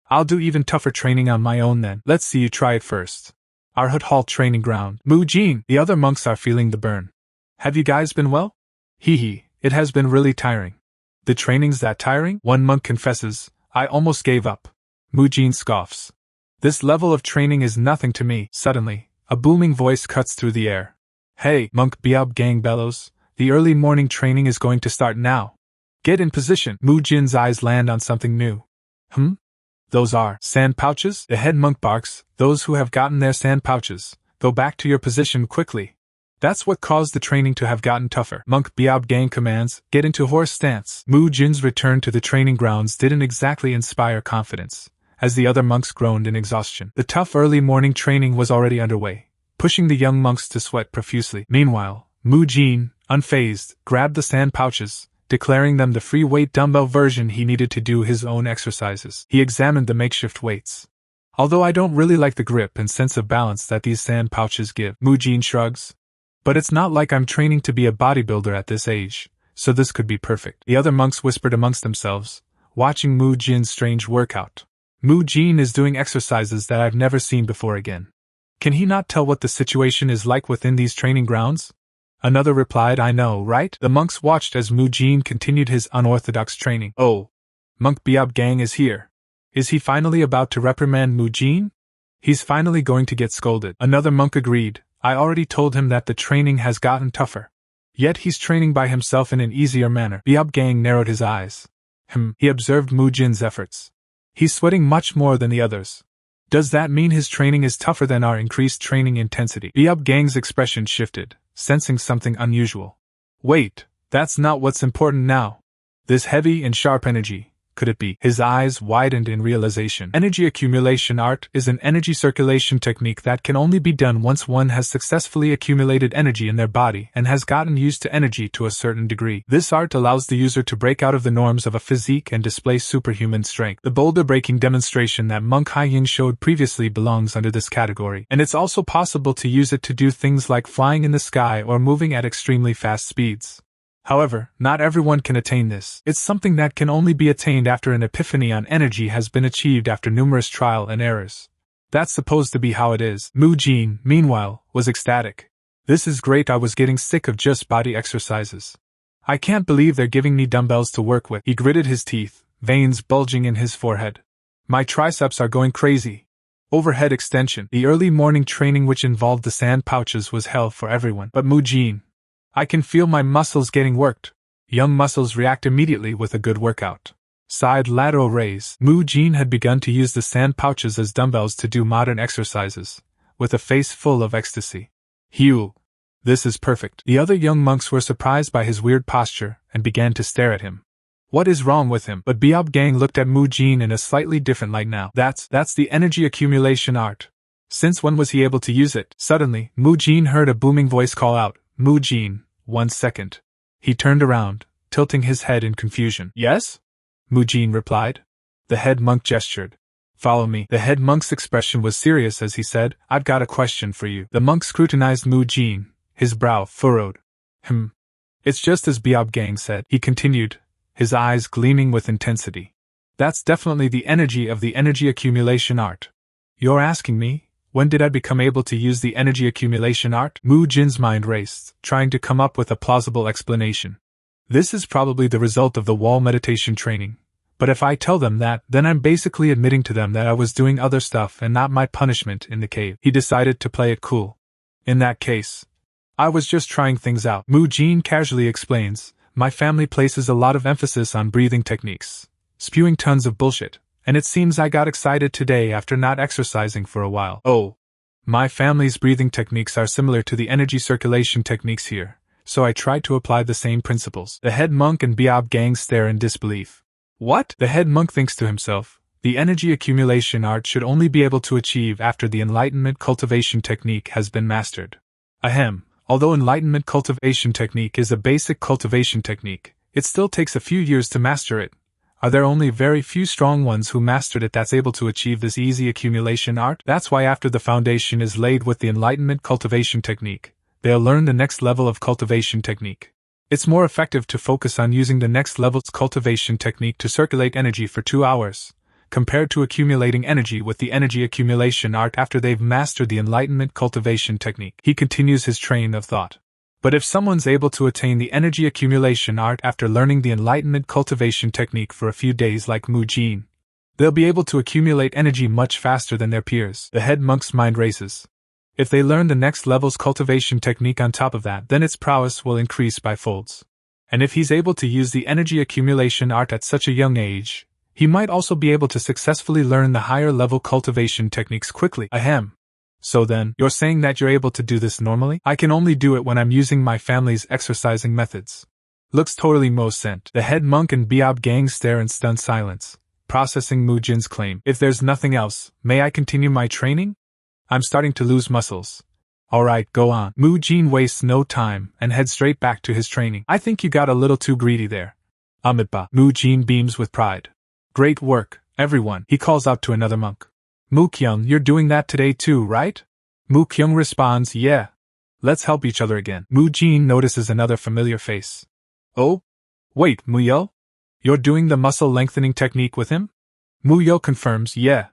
I'll do even tougher training on my own then. Let's see you try it first. Arhut Hall Training Ground. Mu Jin, the other monks are feeling the burn. Have you guys been well? Hee, it has been really tiring. The training's that tiring? One monk confesses, I almost gave up. Mu Jin scoffs. This level of training is nothing to me. Suddenly, a booming voice cuts through the air. Hey, Monk Biao Gang bellows, the early morning training is going to start now. Get in position. Mu Jin's eyes land on something new. Those are sand pouches? The head monk barks. Those who have gotten their sand pouches, go back to your position quickly. That's what caused the training to have gotten tougher. Monk Biob Gang commands, get into horse stance. Mu Jin's return to the training grounds didn't exactly inspire confidence, as the other monks groaned in exhaustion. The tough early morning training was already underway, pushing the young monks to sweat profusely. Meanwhile, Mu Jin, unfazed, grabbed the sand pouches, declaring them the free weight dumbbell version he needed to do his own exercises. He examined the makeshift weights. Although I don't really like the grip and sense of balance that these sand pouches give, Mu Jin shrugs. But it's not like I'm training to be a bodybuilder at this age, so this could be perfect. The other monks whispered amongst themselves, watching Mu Jin's strange workout. Mu Jin is doing exercises that I've never seen before again. Can he not tell what the situation is like within these training grounds? Another replied, I know, right? The monks watched as Mu Jin continued his unorthodox training. Oh, Monk Biob Gang is here. Is he finally about to reprimand Mu Jin? He's finally going to get scolded. Another monk agreed. I already told him that the training has gotten tougher. Yet he's training by himself in an easier manner. Biob Gang narrowed his eyes. He observed Mu Jin's efforts. He's sweating much more than the others. Does that mean his training is tougher than our increased training intensity? Biob Gang's expression shifted, sensing something unusual. Wait, that's not what's important now. This heavy and sharp energy, could it be? His eyes widened in realization. Energy accumulation art is an energy circulation technique that can only be done once one has successfully accumulated energy in their body and has gotten used to energy to a certain degree. This art allows the user to break out of the norms of a physique and display superhuman strength. The boulder breaking demonstration that Monk Haiying showed previously belongs under this category, and it's also possible to use it to do things like flying in the sky or moving at extremely fast speeds. However, not everyone can attain this. It's something that can only be attained after an epiphany on energy has been achieved after numerous trial and errors. That's supposed to be how it is. Mu Jin, meanwhile, was ecstatic. This is great. I was getting sick of just body exercises. I can't believe they're giving me dumbbells to work with. He gritted his teeth, veins bulging in his forehead. My triceps are going crazy. Overhead extension. The early morning training which involved the sand pouches was hell for everyone but Mu Jin. I can feel my muscles getting worked. Young muscles react immediately with a good workout. Side lateral raise. Mu Jin had begun to use the sand pouches as dumbbells to do modern exercises, with a face full of ecstasy. Hugh, this is perfect. The other young monks were surprised by his weird posture and began to stare at him. What is wrong with him? But Biob Gang looked at Mu Jin in a slightly different light now. That's the energy accumulation art. Since when was he able to use it? Suddenly, Mu Jin heard a booming voice call out, Mu Jin. 1 second. He turned around, tilting his head in confusion. Yes? Mu Jin replied. The head monk gestured. Follow me. The head monk's expression was serious as he said, I've got a question for you. The monk scrutinized Mu Jin, his brow furrowed. It's just as Biob Gang said, he continued, his eyes gleaming with intensity. That's definitely the energy of the energy accumulation art. You're asking me? When did I become able to use the energy accumulation art? Mu Jin's mind raced, trying to come up with a plausible explanation. This is probably the result of the wall meditation training. But if I tell them that, then I'm basically admitting to them that I was doing other stuff and not my punishment in the cave. He decided to play it cool. In that case, I was just trying things out. Mu Jin casually explains, my family places a lot of emphasis on breathing techniques, spewing tons of bullshit. And it seems I got excited today after not exercising for a while. Oh. My family's breathing techniques are similar to the energy circulation techniques here, so I tried to apply the same principles. The head monk and Biob Gang stare in disbelief. What? The head monk thinks to himself, the energy accumulation art should only be able to achieve after the enlightenment cultivation technique has been mastered. Although enlightenment cultivation technique is a basic cultivation technique, it still takes a few years to master it. Are there only very few strong ones who mastered it that's able to achieve this easy accumulation art? That's why after the foundation is laid with the enlightenment cultivation technique, they'll learn the next level of cultivation technique. It's more effective to focus on using the next level's cultivation technique to circulate energy for 2 hours, compared to accumulating energy with the energy accumulation art after they've mastered the enlightenment cultivation technique. He continues his train of thought. But if someone's able to attain the energy accumulation art after learning the enlightenment cultivation technique for a few days like Mu Jin, they'll be able to accumulate energy much faster than their peers. The head monk's mind races. If they learn the next level's cultivation technique on top of that, then its prowess will increase by folds. And if he's able to use the energy accumulation art at such a young age, He might also be able to successfully learn the higher level cultivation techniques quickly. Ahem. So then, you're saying that you're able to do this normally? I can only do it when I'm using my family's exercising methods. Looks totally Mo sent. The head monk and Biob gang stare in stunned silence, processing Mu Jin's claim. If there's nothing else, may I continue my training? I'm starting to lose muscles. Alright, go on. Mu Jin wastes no time and heads straight back to his training. I think you got a little too greedy there. Amitba. Mu Jin beams with pride. Great work, everyone, he calls out to another monk. Mu Kyung, you're doing that today too, right? Mu Kyung responds, yeah. Let's help each other again. Mu Jin notices another familiar face. Oh? Wait, Mu Yo? You're doing the muscle lengthening technique with him? Mu Yo confirms, yeah.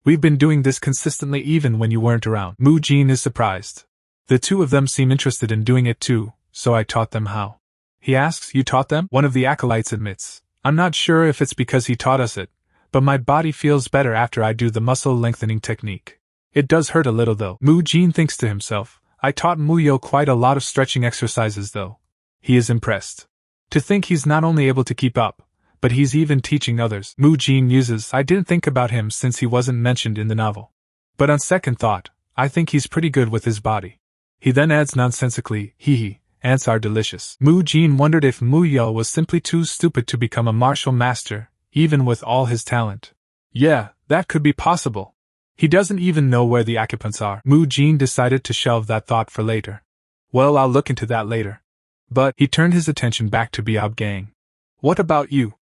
We've been doing this consistently even when you weren't around. Mu Jin is surprised. The two of them seem interested in doing it too, so I taught them how. He asks, you taught them? One of the acolytes admits. I'm not sure if it's because he taught us it, but my body feels better after I do the muscle lengthening technique. It does hurt a little though. Mu Jin thinks to himself, I taught Mu Yo quite a lot of stretching exercises though. He is impressed. To think he's not only able to keep up, but he's even teaching others. Mu Jin muses, I didn't think about him since he wasn't mentioned in the novel. But on second thought, I think he's pretty good with his body. He then adds nonsensically, hee hee, ants are delicious. Mu Jin wondered if Mu Yo was simply too stupid to become a martial master, even with all his talent. Yeah, that could be possible. He doesn't even know where the occupants are. Mu Jin decided to shelve that thought for later. Well, I'll look into that later. But he turned his attention back to Biob gang. What about you?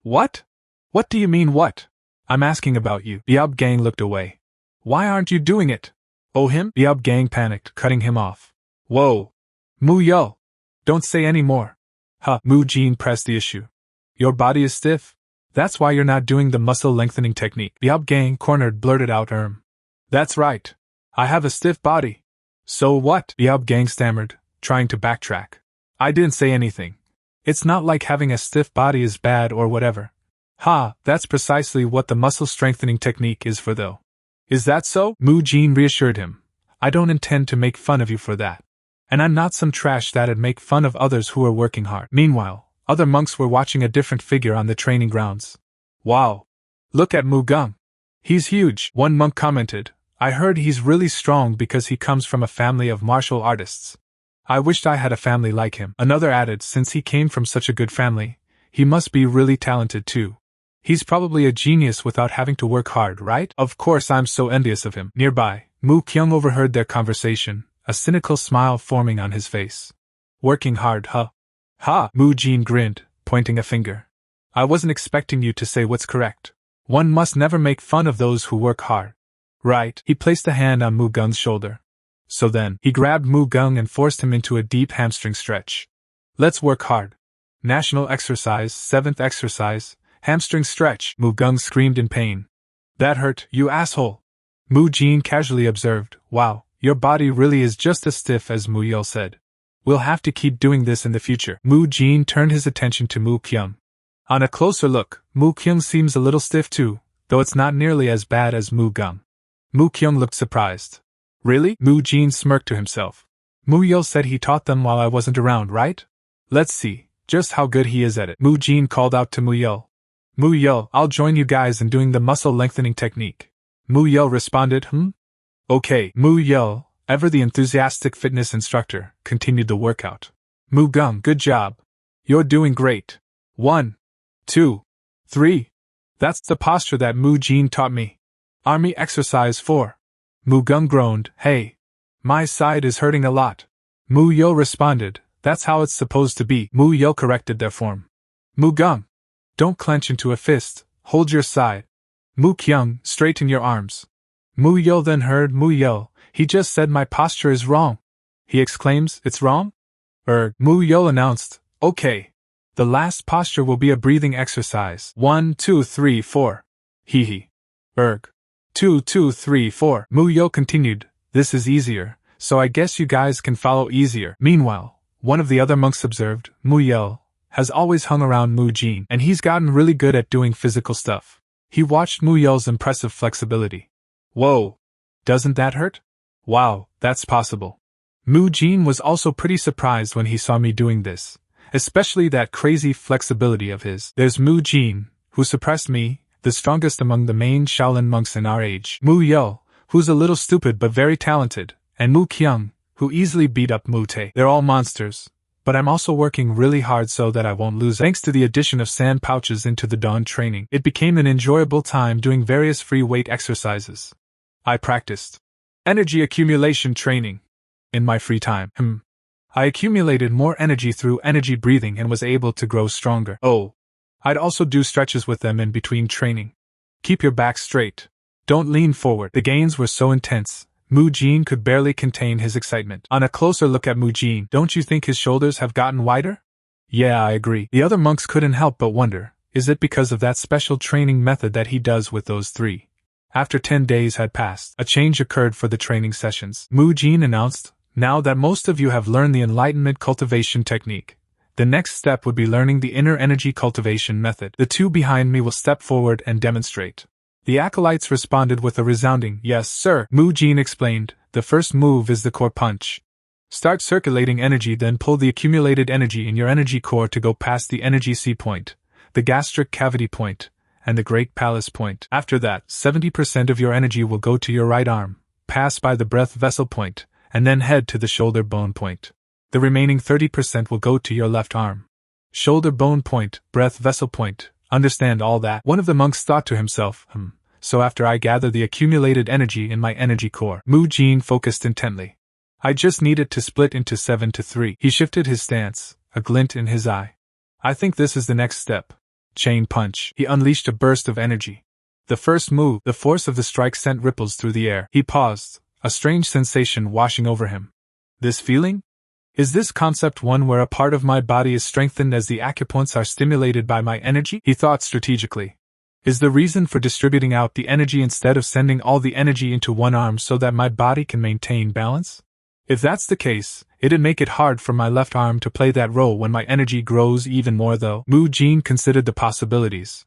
What? What do you mean what? I'm asking about you. Biob gang looked away. Why aren't you doing it? Oh him? Biob gang panicked, cutting him off. Whoa. Mu Yo. Don't say any more. Huh. Mu Jin pressed the issue. Your body is stiff? That's why you're not doing the muscle lengthening technique. Biob gang cornered blurted out That's right. I have a stiff body. So what? Biob gang stammered, trying to backtrack. I didn't say anything. It's not like having a stiff body is bad or whatever. Ha, that's precisely what the muscle strengthening technique is for though. Is that so? Mu Jin reassured him. I don't intend to make fun of you for that. And I'm not some trash that'd make fun of others who are working hard. Meanwhile, other monks were watching a different figure on the training grounds. Wow. Look at Mu Gung. He's huge, one monk commented. I heard he's really strong because he comes from a family of martial artists. I wished I had a family like him. Another added, since he came from such a good family, he must be really talented too. He's probably a genius without having to work hard, right? Of course I'm so envious of him. Nearby, Mu Kyung overheard their conversation, a cynical smile forming on his face. Working hard, huh? Ha! Mu Jin grinned, pointing a finger. I wasn't expecting you to say what's correct. One must never make fun of those who work hard. Right. He placed a hand on Mu Gung's shoulder. So then, he grabbed Mu Gung and forced him into a deep hamstring stretch. Let's work hard. National exercise, 7th exercise, hamstring stretch, Mu Gung screamed in pain. That hurt, you asshole. Mu Jin casually observed, wow, your body really is just as stiff as Mu Yo said. We'll have to keep doing this in the future. Mu Jin turned his attention to Mu Kyung. On a closer look, Mu Kyung seems a little stiff too, though it's not nearly as bad as Mu Gung. Mu Kyung looked surprised. Really? Mu Jin smirked to himself. Mu Yo said he taught them while I wasn't around, right? Let's see just how good he is at it. Mu Jin called out to Mu Yo. Mu Yo, I'll join you guys in doing the muscle lengthening technique. Mu Yo responded, Okay. Mu Yo, ever the enthusiastic fitness instructor, continued the workout. Mu Gung, good job. You're doing great. 1, 2, 3. That's the posture that Mu Jin taught me. Army exercise 4. Mu Gung groaned, hey. My side is hurting a lot. Mu Yo responded, that's how it's supposed to be. Mu Yo corrected their form. Mu Gung. Don't clench into a fist, hold your side. Mu Kyung, straighten your arms. Mu Yo then heard Mu Yo, he just said my posture is wrong. He exclaims, it's wrong? Mu Yo announced, okay. The last posture will be a breathing exercise. 1, 2, 3, 4. Hee hee. 2, 2, 3, 4. Mu Yo continued, this is easier, so I guess you guys can follow easier. Meanwhile, one of the other monks observed, Mu Yo has always hung around Mu Jin, and he's gotten really good at doing physical stuff. He watched Mu Yo's impressive flexibility. Whoa! Doesn't that hurt? Wow, that's possible. Mu Jin was also pretty surprised when he saw me doing this, especially that crazy flexibility of his. There's Mu Jin, who suppressed me, the strongest among the main Shaolin monks in our age. Mu Yo, who's a little stupid but very talented, and Mu Kyung, who easily beat up Mu Tae. They're all monsters, but I'm also working really hard so that I won't lose. Thanks to the addition of sand pouches into the dawn training, it became an enjoyable time doing various free weight exercises. I practiced energy accumulation training in my free time. I accumulated more energy through energy breathing and was able to grow stronger. Oh, I'd also do stretches with them in between training. Keep your back straight. Don't lean forward. The gains were so intense, Mu Jin could barely contain his excitement. On a closer look at Mu Jin, don't you think his shoulders have gotten wider? Yeah, I agree. The other monks couldn't help but wonder, is it because of that special training method that he does with those three? After 10 days had passed, a change occurred for the training sessions. Mu Jin announced, now that most of you have learned the enlightenment cultivation technique, the next step would be learning the inner energy cultivation method. The two behind me will step forward and demonstrate. The acolytes responded with a resounding, yes, sir. Mu Jin explained, the first move is the core punch. Start circulating energy, then pull the accumulated energy in your energy core to go past the energy C point, the gastric cavity point, and the great palace point. After that, 70% of your energy will go to your right arm, pass by the breath vessel point, and then head to the shoulder bone point. The remaining 30% will go to your left arm. Shoulder bone point, breath vessel point, understand all that? One of the monks thought to himself, so after I gather the accumulated energy in my energy core. Mu Jin focused intently. I just needed to split into 7 to 3. He shifted his stance, a glint in his eye. I think this is the next step. Chain punch. He unleashed a burst of energy. The first move, the force of the strike sent ripples through the air. He paused, a strange sensation washing over him. This feeling? Is this concept one where a part of my body is strengthened as the acupoints are stimulated by my energy? He thought strategically. Is the reason for distributing out the energy instead of sending all the energy into one arm so that my body can maintain balance? If that's the case, it'd make it hard for my left arm to play that role when my energy grows even more though. Mu Jin considered the possibilities.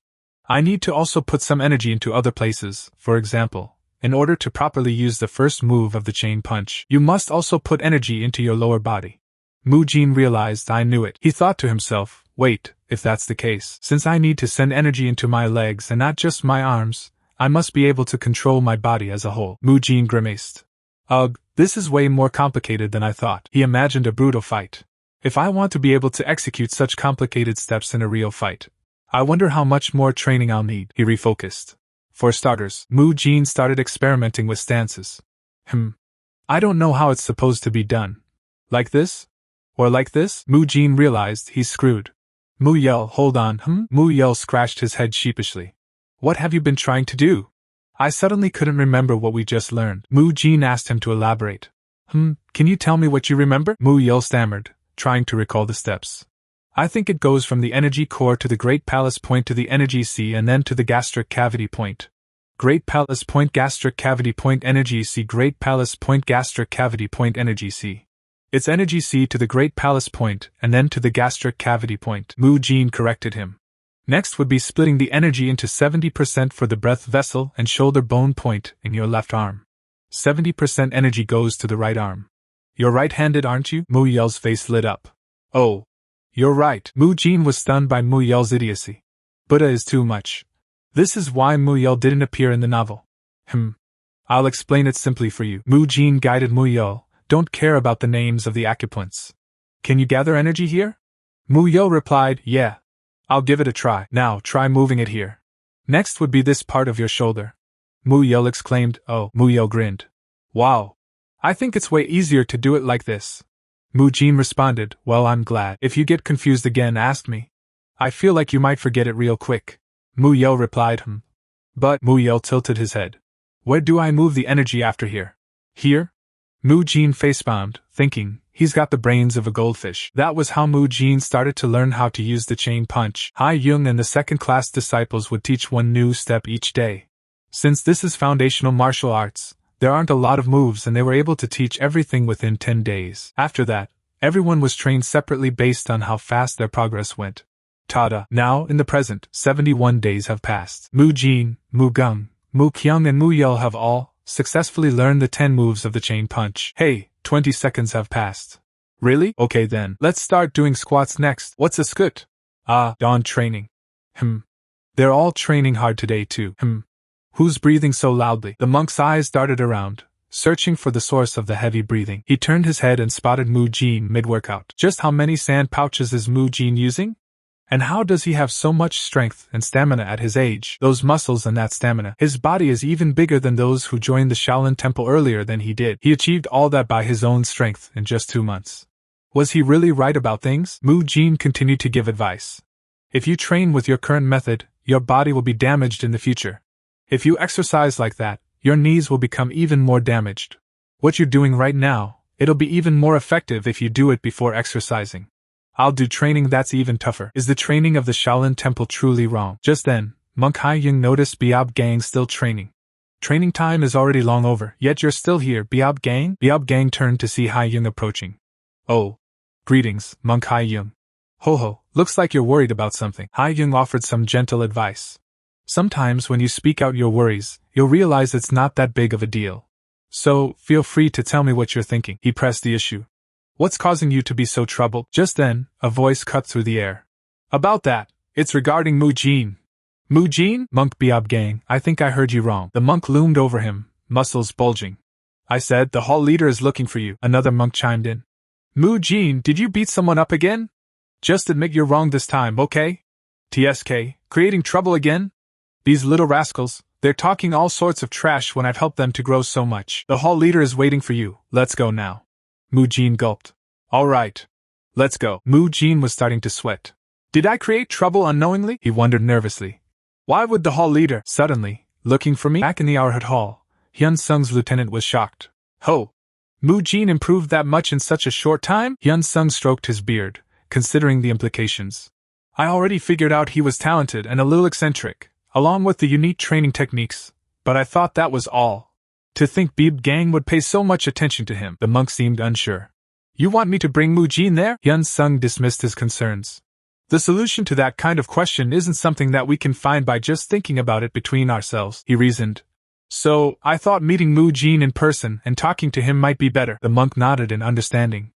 I need to also put some energy into other places. For example, in order to properly use the first move of the chain punch, you must also put energy into your lower body. Mu Jin realized I knew it. He thought to himself, wait, if that's the case, since I need to send energy into my legs and not just my arms, I must be able to control my body as a whole. Mu Jin grimaced. Ugh, this is way more complicated than I thought. He imagined a brutal fight. If I want to be able to execute such complicated steps in a real fight, I wonder how much more training I'll need. He refocused. For starters, Mu Jin started experimenting with stances. I don't know how it's supposed to be done. Like this? Or like this? Mu Jin realized he's screwed. Mu Yel, hold on. Mu Yel scratched his head sheepishly. What have you been trying to do? I suddenly couldn't remember what we just learned. Mu Jin asked him to elaborate. Can you tell me what you remember? Mu Yel stammered, trying to recall the steps. I think it goes from the energy core to the Great Palace point to the energy C and then to the gastric cavity point. Great Palace point, gastric cavity point, energy C, Great Palace point, gastric cavity point, energy C. It's energy C to the Great Palace point and then to the gastric cavity point. Mu Jin corrected him. Next would be splitting the energy into 70% for the breath vessel and shoulder bone point in your left arm. 70% energy goes to the right arm. You're right-handed, aren't you? Mu Yel's face lit up. Oh. You're right. Mu Jin was stunned by Mu Yel's idiocy. Buddha is too much. This is why Mu Yel didn't appear in the novel. I'll explain it simply for you. Mu Jin guided Mu Yel. Don't care about the names of the acupoints. Can you gather energy here? Mu Yel replied, yeah. I'll give it a try. Now try moving it here. Next would be this part of your shoulder. Mu Yel exclaimed, oh. Mu Yel grinned. Wow. I think it's way easier to do it like this. Mu Jin responded, well, I'm glad. If you get confused again, ask me. I feel like you might forget it real quick. Mu Yel replied, But, Mu Yel tilted his head. Where do I move the energy after here? Here? Mu Jin facepalmed, thinking, he's got the brains of a goldfish. That was how Mu Jin started to learn how to use the chain punch. Hai Yung and the second-class disciples would teach one new step each day. Since this is foundational martial arts, there aren't a lot of moves and they were able to teach everything within 10 days. After that, everyone was trained separately based on how fast their progress went. Tada! Now, in the present, 71 days have passed. Mu Jin, Mu Gung, Mu Kyung and Mu Yel have all successfully learned the 10 moves of the chain punch. Hey, 20 seconds have passed. Really? Okay then, let's start doing squats next. What's a squat? Dawn training. Then They're all training hard today too. Who's breathing so loudly? The monk's eyes darted around, searching for the source of the heavy breathing. He turned his head and spotted Mu Jin mid-workout. Just how many sand pouches is Mu Jin using? And how does he have so much strength and stamina at his age? Those muscles and that stamina. His body is even bigger than those who joined the Shaolin Temple earlier than he did. He achieved all that by his own strength in just 2 months. Was he really right about things? Mu Jin continued to give advice. If you train with your current method, your body will be damaged in the future. If you exercise like that, your knees will become even more damaged. What you're doing right now, it'll be even more effective if you do it before exercising. I'll do training that's even tougher. Is the training of the Shaolin Temple truly wrong? Just then, Monk Hai-Yung noticed Biob Gang still training. Training time is already long over, yet you're still here, Biob Gang? Biob Gang turned to see Hai-Yung approaching. Oh. Greetings, Monk Hai-Yung. Ho ho, looks like you're worried about something. Hai-Yung offered some gentle advice. Sometimes when you speak out your worries, you'll realize it's not that big of a deal. So, feel free to tell me what you're thinking. He pressed the issue. What's causing you to be so troubled? Just then, a voice cut through the air. About that, it's regarding Mu Jin. Mu Jin? Monk Biob Gang, I think I heard you wrong. The monk loomed over him, muscles bulging. I said the hall leader is looking for you, another monk chimed in. Mu Jin, did you beat someone up again? Just admit you're wrong this time, okay? TSK, creating trouble again? These little rascals, they're talking all sorts of trash when I've helped them to grow so much. The hall leader is waiting for you, let's go now. Mu Jin gulped. All right. Let's go. Mu Jin was starting to sweat. Did I create trouble unknowingly? He wondered nervously. Why would the hall leader, suddenly, looking for me? Back in the Arhat Hall, Hyun Sung's lieutenant was shocked. Ho! Mu Jin improved that much in such a short time? Hyun Sung stroked his beard, considering the implications. I already figured out he was talented and a little eccentric, along with the unique training techniques, but I thought that was all. To think Biob Gang would pay so much attention to him. The monk seemed unsure. You want me to bring Mu Jin there? Hyun Sung dismissed his concerns. The solution to that kind of question isn't something that we can find by just thinking about it between ourselves, he reasoned. So, I thought meeting Mu Jin in person and talking to him might be better. The monk nodded in understanding.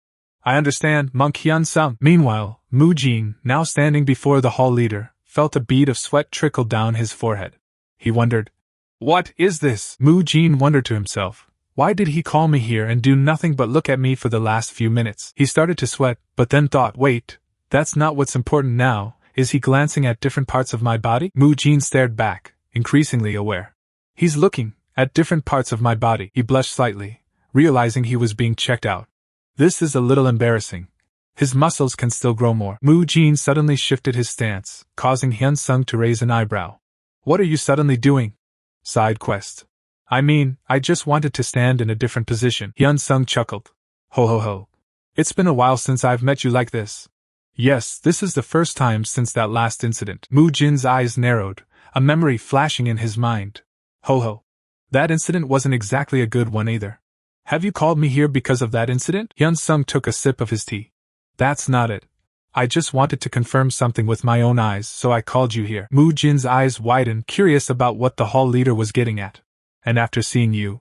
I understand, Monk Hyun Sung. Meanwhile, Mu Jin, now standing before the hall leader, felt a bead of sweat trickle down his forehead. He wondered, what is this? Mu Jin wondered to himself. Why did he call me here and do nothing but look at me for the last few minutes? He started to sweat, but then thought, wait, that's not what's important now. Is he glancing at different parts of my body? Mu Jin stared back, increasingly aware. He's looking at different parts of my body. He blushed slightly, realizing he was being checked out. This is a little embarrassing. His muscles can still grow more. Mu Jin suddenly shifted his stance, causing Hyun Sung to raise an eyebrow. What are you suddenly doing? Side quest. I mean, I just wanted to stand in a different position. Hyun Sung chuckled. Ho ho ho. It's been a while since I've met you like this. Yes, this is the first time since that last incident. Mu Jin's eyes narrowed, a memory flashing in his mind. Ho ho. That incident wasn't exactly a good one either. Have you called me here because of that incident? Hyun Sung took a sip of his tea. That's not it. I just wanted to confirm something with my own eyes, so I called you here. Mu Jin's eyes widened, curious about what the hall leader was getting at. And after seeing you,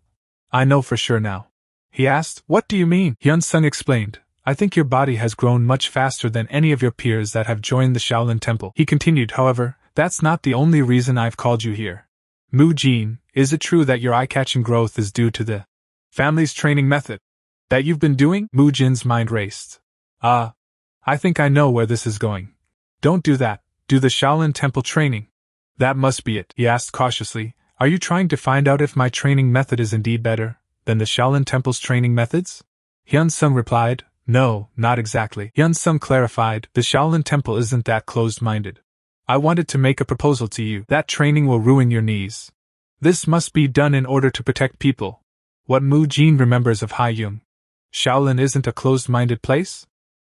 I know for sure now. He asked, what do you mean? Hyun Sung explained, I think your body has grown much faster than any of your peers that have joined the Shaolin Temple. He continued, however, that's not the only reason I've called you here. Mu Jin, is it true that your eye-catching growth is due to the family's training method that you've been doing? Mu Jin's mind raced. I think I know where this is going. Don't do that. Do the Shaolin Temple training. That must be it. He asked cautiously, are you trying to find out if my training method is indeed better than the Shaolin Temple's training methods? Hyun Sung replied, no, not exactly. Hyun Sung clarified, the Shaolin Temple isn't that closed-minded. I wanted to make a proposal to you. That training will ruin your knees. This must be done in order to protect people. What Mu Jin remembers of Hai-Yung. Shaolin isn't a closed-minded place?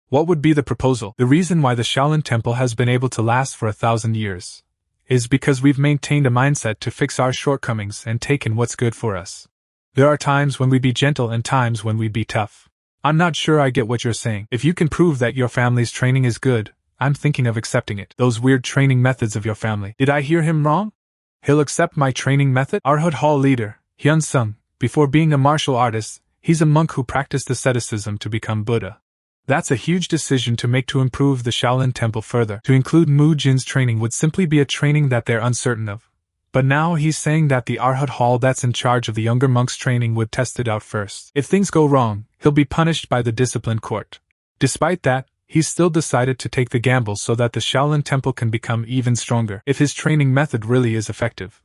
What would be the proposal? The reason why the Shaolin Temple has been able to last for 1,000 years is because we've maintained a mindset to fix our shortcomings and taken what's good for us. There are times when we be gentle and times when we be tough. I'm not sure I get what you're saying. If you can prove that your family's training is good, I'm thinking of accepting it. Those weird training methods of your family. Did I hear him wrong? He'll accept my training method? Arhat Hall leader, Hyun Sung, before being a martial artist, he's a monk who practiced asceticism to become Buddha. That's a huge decision to make to improve the Shaolin Temple further. To include Mu Jin's training would simply be a training that they're uncertain of. But now he's saying that the Arhat Hall that's in charge of the younger monks' training would test it out first. If things go wrong, he'll be punished by the discipline court. Despite that, he's still decided to take the gamble so that the Shaolin Temple can become even stronger if his training method really is effective.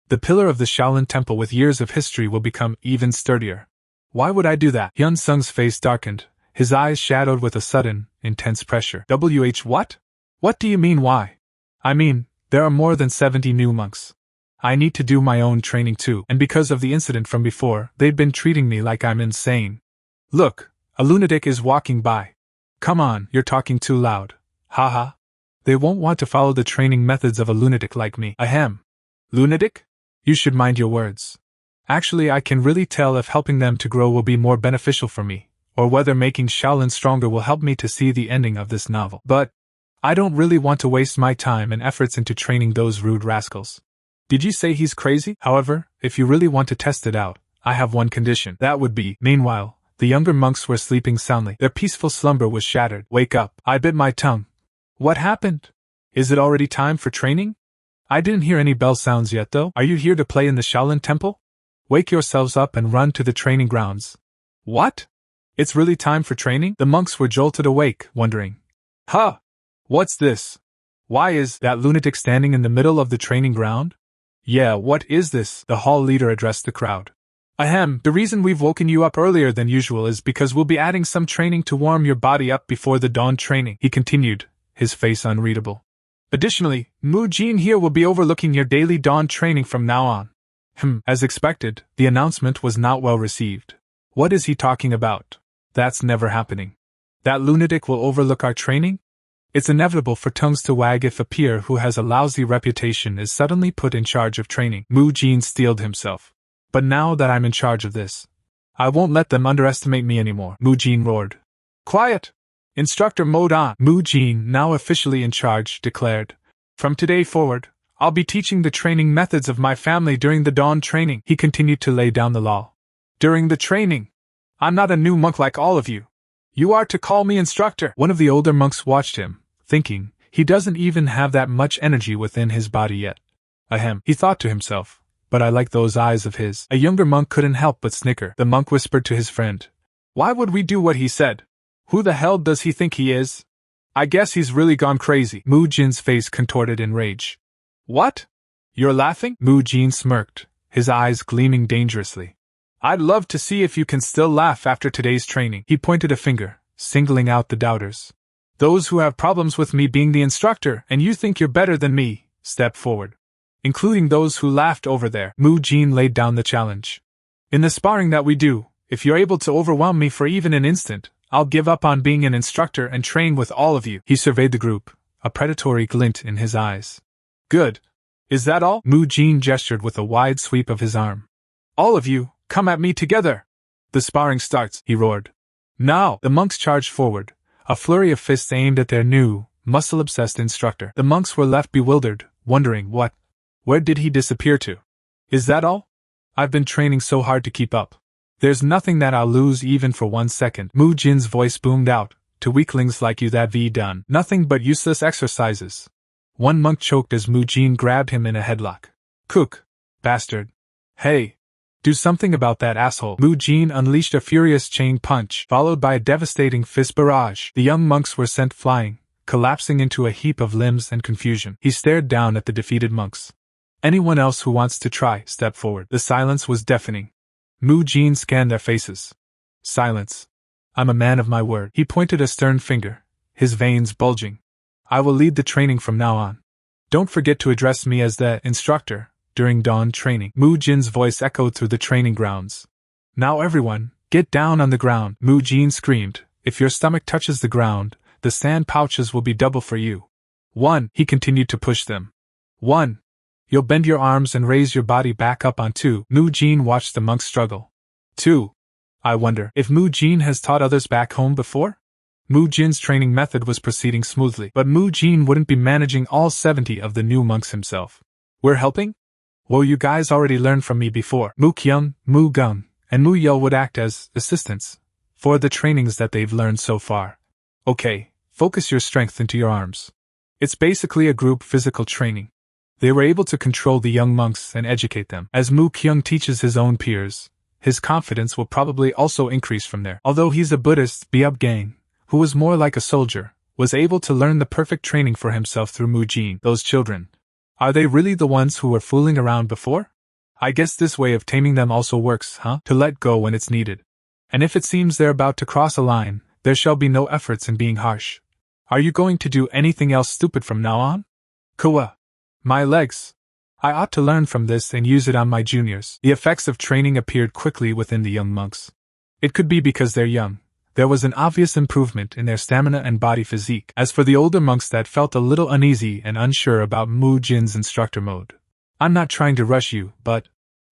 The pillar of the Shaolin Temple with years of history will become even sturdier. Why would I do that? Hyun Sung's face darkened, his eyes shadowed with a sudden, intense pressure. What? What do you mean why? I mean, there are more than 70 new monks. I need to do my own training too, and because of the incident from before, they've been treating me like I'm insane. Look, a lunatic is walking by. Come on, you're talking too loud. Haha. They won't want to follow the training methods of a lunatic like me. Ahem. Lunatic? You should mind your words. Actually, I can really tell if helping them to grow will be more beneficial for me, or whether making Shaolin stronger will help me to see the ending of this novel. But I don't really want to waste my time and efforts into training those rude rascals. Did you say he's crazy? However, if you really want to test it out, I have one condition. That would be. Meanwhile, the younger monks were sleeping soundly. Their peaceful slumber was shattered. Wake up. I bit my tongue. What happened? Is it already time for training? I didn't hear any bell sounds yet though. Are you here to play in the Shaolin Temple? Wake yourselves up and run to the training grounds. What? It's really time for training? The monks were jolted awake, wondering. Huh! What's this? Why is that lunatic standing in the middle of the training ground? Yeah, what is this? The hall leader addressed the crowd. Ahem, the reason we've woken you up earlier than usual is because we'll be adding some training to warm your body up before the dawn training, he continued, his face unreadable. Additionally, Mu Jin here will be overlooking your daily dawn training from now on. As expected, the announcement was not well received. What is he talking about? That's never happening. That lunatic will overlook our training? It's inevitable for tongues to wag if a peer who has a lousy reputation is suddenly put in charge of training. Mu Jin steeled himself. But now that I'm in charge of this, I won't let them underestimate me anymore, Mu Jin roared. Quiet! Instructor mode on! Mu Jin, now officially in charge, declared. From today forward, I'll be teaching the training methods of my family during the dawn training. He continued to lay down the law. During the training, I'm not a new monk like all of you. You are to call me instructor. One of the older monks watched him, thinking, he doesn't even have that much energy within his body yet. Ahem, he thought to himself, but I like those eyes of his. A younger monk couldn't help but snicker. The monk whispered to his friend. Why would we do what he said? Who the hell does he think he is? I guess he's really gone crazy. Mu Jin's face contorted in rage. What? You're laughing? Mu Jin smirked, his eyes gleaming dangerously. I'd love to see if you can still laugh after today's training. He pointed a finger, singling out the doubters. Those who have problems with me being the instructor and you think you're better than me, step forward. Including those who laughed over there. Mu Jin laid down the challenge. In the sparring that we do, if you're able to overwhelm me for even an instant, I'll give up on being an instructor and train with all of you. He surveyed the group, a predatory glint in his eyes. Good. Is that all? Mu Jin gestured with a wide sweep of his arm. All of you, come at me together. The sparring starts, he roared. Now, the monks charged forward, a flurry of fists aimed at their new, muscle-obsessed instructor. The monks were left bewildered, wondering where did he disappear to? Is that all? I've been training so hard to keep up. There's nothing that I'll lose even for 1 second. Mu Jin's voice boomed out, to weaklings like you that be done. Nothing but useless exercises. One monk choked as Mu Jin grabbed him in a headlock. Cook, bastard. Hey. Do something about that asshole. Mu Jin unleashed a furious chain punch, followed by a devastating fist barrage. The young monks were sent flying, collapsing into a heap of limbs and confusion. He stared down at the defeated monks. Anyone else who wants to try, step forward. The silence was deafening. Mu Jin scanned their faces. Silence. I'm a man of my word. He pointed a stern finger, his veins bulging. I will lead the training from now on. Don't forget to address me as the instructor during dawn training. Mu Jin's voice echoed through the training grounds. Now everyone, get down on the ground. Mu Jin screamed. If your stomach touches the ground, the sand pouches will be double for you. 1. He continued to push them. 1. You'll bend your arms and raise your body back up on 2. Mu Jin watched the monks struggle. 2. I wonder if Mu Jin has taught others back home before? Mu Jin's training method was proceeding smoothly, but Mu Jin wouldn't be managing all 70 of the new monks himself. We're helping? Well, you guys already learned from me before. Mu Kyung, Mu Gung, and Mu Yeo would act as assistants, for the trainings that they've learned so far. Okay, focus your strength into your arms. It's basically a group physical training. They were able to control the young monks and educate them. As Mu Kyung teaches his own peers, his confidence will probably also increase from there. Although he's a Buddhist, Biub Gang, who was more like a soldier, was able to learn the perfect training for himself through Mu Jin. Those children. Are they really the ones who were fooling around before? I guess this way of taming them also works, huh? To let go when it's needed. And if it seems they're about to cross a line, there shall be no efforts in being harsh. Are you going to do anything else stupid from now on? Kawa. My legs. I ought to learn from this and use it on my juniors. The effects of training appeared quickly within the young monks. It could be because they're young. There was an obvious improvement in their stamina and body physique. As for the older monks that felt a little uneasy and unsure about Mu Jin's instructor mode. I'm not trying to rush you, but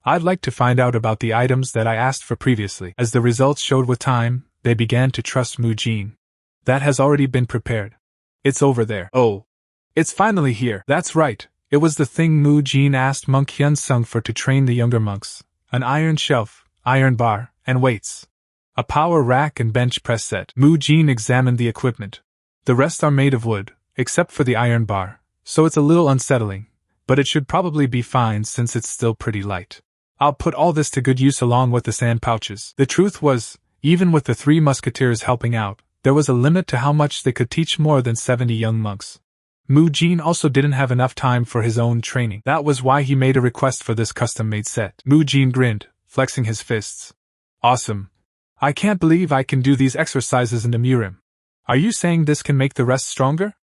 I'd like to find out about the items that I asked for previously. As the results showed with time, they began to trust Mu Jin. That has already been prepared. It's over there. Oh. It's finally here. That's right. It was the thing Mu Jin asked Monk Hyun Sung for to train the younger monks. An iron shelf, iron bar, and weights. A power rack and bench press set. Mu Jin examined the equipment. The rest are made of wood, except for the iron bar, so it's a little unsettling, but it should probably be fine since it's still pretty light. I'll put all this to good use along with the sand pouches. The truth was, even with the 3 musketeers helping out, there was a limit to how much they could teach more than 70 young monks. Mu Jin also didn't have enough time for his own training. That was why he made a request for this custom-made set. Mu Jin grinned, flexing his fists. Awesome. I can't believe I can do these exercises in the Murim. Are you saying this can make the rest stronger?